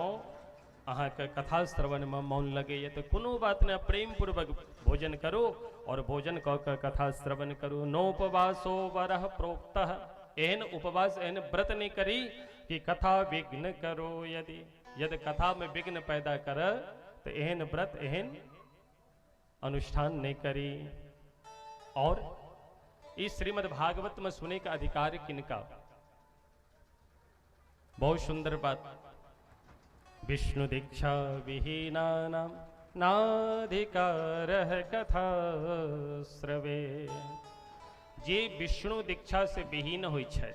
अहाँ के कथा श्रवण में मौन लगे तो कोनो बात न, प्रेम पूर्वक भोजन करो और भोजन कऽ के कथा श्रवण करो। नोपवासो वरः प्रोक्तः, एहन उपवास एहन व्रत नहीं करी कि कथा विघ्न करो, यदि कथा में विघ्न पैदा कर तो एहन व्रत एहन अनुष्ठान नहीं करी। और इस श्रीमद् भागवत में सुने का अधिकार किनका, बहुत सुंदर बात, विष्णु दीक्षा विहीना नाधिकारः कथा श्रवे। जे विष्णु दीक्षा से विहीन होइ छै,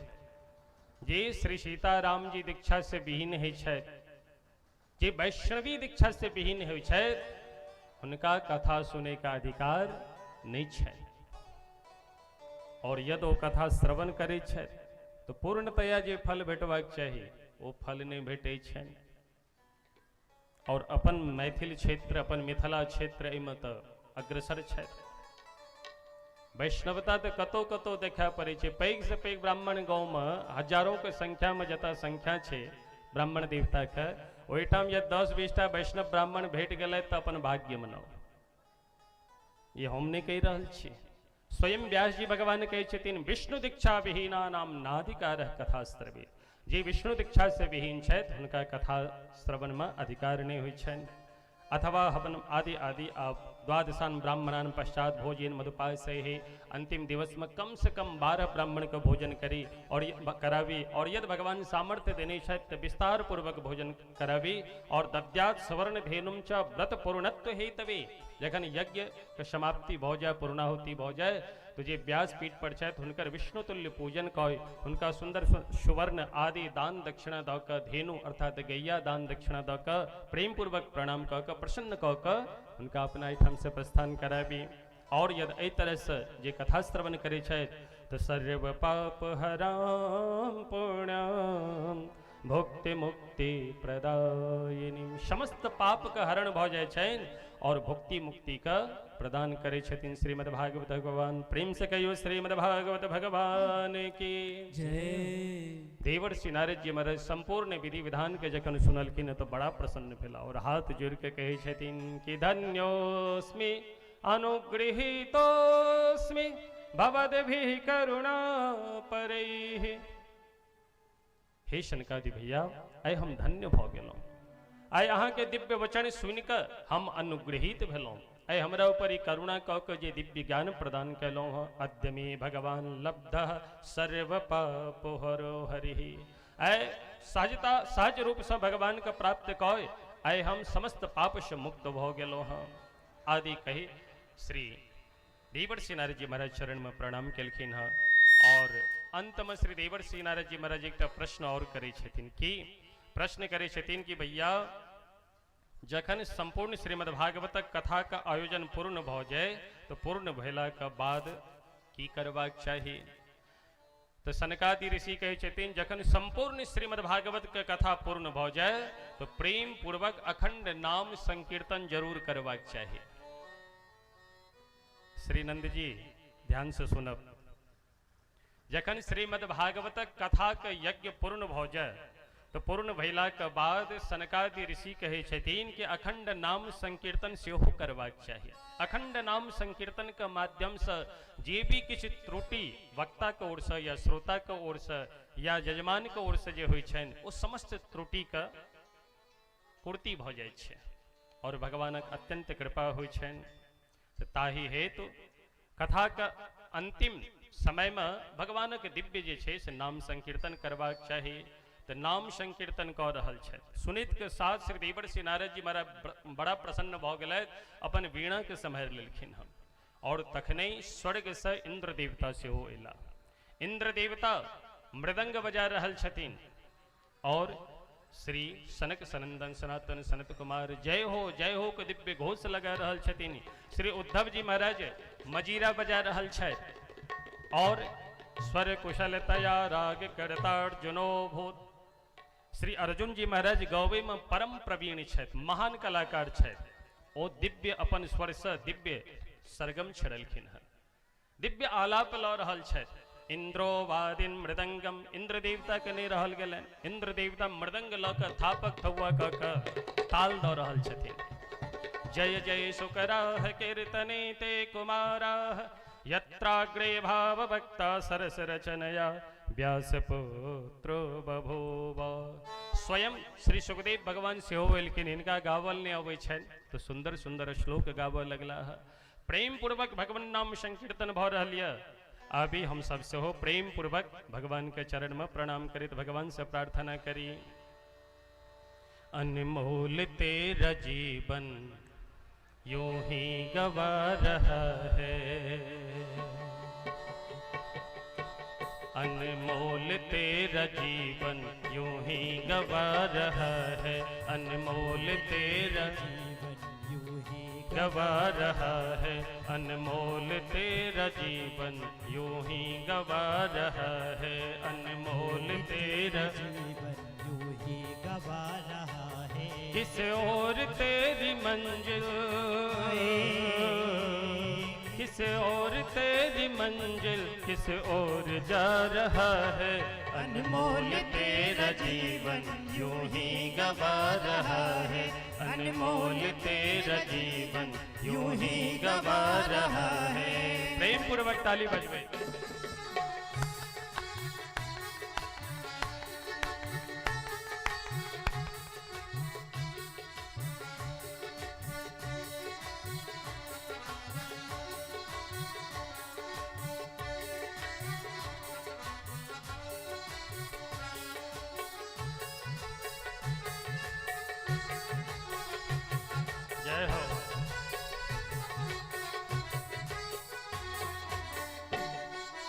जे श्री सीताराम जी दीक्षा से विहीन होइ छै, जे वैष्णवी दीक्षा से विहीन होइ छै, उनका कथा सुने का अधिकार नहीं छै। और यदि वो कथा श्रवण करे छै तो पूर्णतया जे फल भेटबाक चाहिए वो फल नहीं भेटे छै। और अपन मैथिल क्षेत्र, अपन मिथिला क्षेत्र एहिमे तो अग्रसर छै। वैष्णवता तो कतौ कतौ देखा पड़े छै, पैघ से पैघ ब्राह्मण गाँव में हजारों के संख्या में जता संख्या छै ब्राह्मण देवता के, ओहिठाम यदि 10-20 टा वैष्णव ब्राह्मण भेट गेलै तो अपन भाग्य मनाओ। ये हम नहीं कहि रहल छी, स्वयं व्यास जी भगवान कहै छथिन विष्णु दीक्षा विहीना नाम नाधिकारः कथा श्रवे। जे विष्णु दीक्षा से विहीन छथि हुनका कथा श्रवण में अधिकार नहीं होइ छनि। अथवा हवन आदि आदि आप द्वादशान ब्राह्मणान पश्चात भोजन मधुपायसे, अंतिम दिवस में कम से कम 12 ब्राह्मण का भोजन करी और करावी। और यदि भगवान सामर्थ्य देने तो विस्तार पूर्वक भोजन करावी। और दद्यात सवर्ण धेनुम च व्रत पूर्णत्व हेतवे, जखन यज्ञ के समाप्ति भो जाए, पूर्णाहुति भो जाए, तो जे व्यास पीठ पर छथि हुनकर विष्णु तुल्य पूजन कय, हुनका सुंदर सुवर्ण आदि दान दक्षिणा दऽ कऽ, धेनु अर्थात गैया दान दक्षिणा दऽ कऽ प्रेम पूर्वक प्रणाम कऽ कऽ प्रसन्न कऽ कऽ हुनका अपना एहिठाम से प्रस्थान कराबी। और यदि एहि तरह से जे कथा श्रवण करै छथि तो सर्व पाप हराम पुण्याम भुक्ति मुक्ति प्रदायिनी, समस्त पाप का हरण भऽ जाइ छनि और भुक्ति मुक्ति का प्रदान करे छथिन श्रीमद् भागवत भगवान। प्रेम से कहियो श्रीमद् भागवत भगवान की जय। देवर्षि नारद जी महाराज संपूर्ण विधि विधान के जखन सुनलखिन तो बड़ा प्रसन्न भेला और हाथ जोड़ के कहे छथिन कि धन्योस्मि अनुगृहीतोस्मि भवद्भिः करुणा परैः। हे शनकादि भैया, आइ हम धन्य भ गेलहुँ, आइ अहाँ के दिव्य वचन सुनि कऽ हम अनुग्रहित भेलहुँ, आइ हमरा ऊपर ई करुणा कऽ के जे दिव्य ज्ञान प्रदान कयलहुँ हँ। अद्य मे भगवान लब्धः सर्व पापो हरो हरिः, आइ सहज रूप से भगवान के प्राप्त कऽ आइ हम समस्त पाप से मुक्त भ गेलहुँ हँ। आदि कही श्री देवर्षि नारद जी महाराज चरण में प्रणाम केलखिन हँ। और अंत में श्री देवर्षि नारद जी महाराज एक प्रश्न और करे छथिन कि प्रश्न करे छथिन कि भैया जखन संपूर्ण श्रीमद् भागवतक कथा का आयोजन पूर्ण भ जाए तो पूर्ण भेला के बाद की करबाक चाहिए। तो सनकादि ऋषि कहे छथिन जखन संपूर्ण श्रीमद् भागवत के कथा पूर्ण भ जाए तो प्रेम पूर्वक अखंड नाम संकीर्तन जरूर करबाक चाहिए। श्री नंद जी ध्यान से सुनब, जखन श्रीमद् भागवतक कथा के यज्ञ पूर्ण भ जाए तो पूर्ण भैला के बाद सनकादि ऋषि कहे छथिन कि अखंड नाम संकीर्तन सेहो करबाक चाहिए। अखंड नाम संकीर्तन के माध्यम से जे भी किछु त्रुटि वक्ता के ओर से या श्रोता के ओर से या यजमान के ओर से जे होइ छनि ओ समस्त त्रुटि के पूर्ति भ जाइ छै और भगवानक अत्यंत कृपा होइ छनि। ताहि हेतु कथा के अंतिम समय में भगवानक दिव्य जे छै से नाम संकीर्तन करबाक चाही। तो नाम संकीर्तन कऽ रहल छथि। सुनित के साथ श्री देवर्षि नारद जी महाराज बड़ा प्रसन्न भऽ गेलथि, अपन वीणा के सम्हारि लेलखिन हन और तखने स्वर्ग से इंद्र देवता सेहो अयला। इंद्र देवता मृदंग बजा रहल छथिन और श्री सनक सनंदन सनातन सनत कुमार जय हो के दिव्य घोष लगा रहल छथिन। श्री उद्धव जी महाराज मजीरा बजा रहल छथि और स्वर कुशलतया राग करतार्जुनो भूत। श्री अर्जुन जी महाराज गौवे में परम प्रवीण छथि, महान कलाकार छथि। ओ दिव्य अपन स्वर से दिव्य सरगम छड़लखिन हन, दिव्य आलाप लऽ रहल छथि। इंद्रो वादिन मृदंगम, इंद्र देवता के नहीं रहल गेलन। इंद्र देवता मृदंग लऽ कऽ थापक थौआ कऽ कऽ ताल दऽ रहल छथिन। जय जय शुकराह कीर्तने ते कुमाराः, यत्राग्रे भाव भक्ता सरस रचनया व्यासपुत्रो बभूव। स्वयं श्री सुखदेव भगवान सेहो एलखिन, इनका गावल नहीं अबै छनि तो सुंदर सुंदर श्लोक गावऽ लगला है। प्रेम पूर्वक भगवान नाम संकीर्तन भऽ रहल यऽ। अभी हम सब सेहो प्रेम पूर्वक भगवान के चरण में प्रणाम करित भगवान से प्रार्थना करी। अनमोल तेरा जीवन यूं ही गवा रहा है, अनमोल तेरा जीवन यूं ही गवा रहा है, अनमोल तेरा जीवन यूं ही गवा रहा है, अनमोल तेरा जीवन यूं ही गवा रहा है, अनमोल तेरा जीवन यूं ही गवा रहा है। किस ओर तेरी मंजिल, किस ओर तेरी मंजिल, किस ओर जा रहा है, अनमोल तेरा जीवन यूं ही गवा रहा है, अनमोल तेरा जीवन यूं ही गवा रहा है। प्रेम पूर्वक ताली बजवे।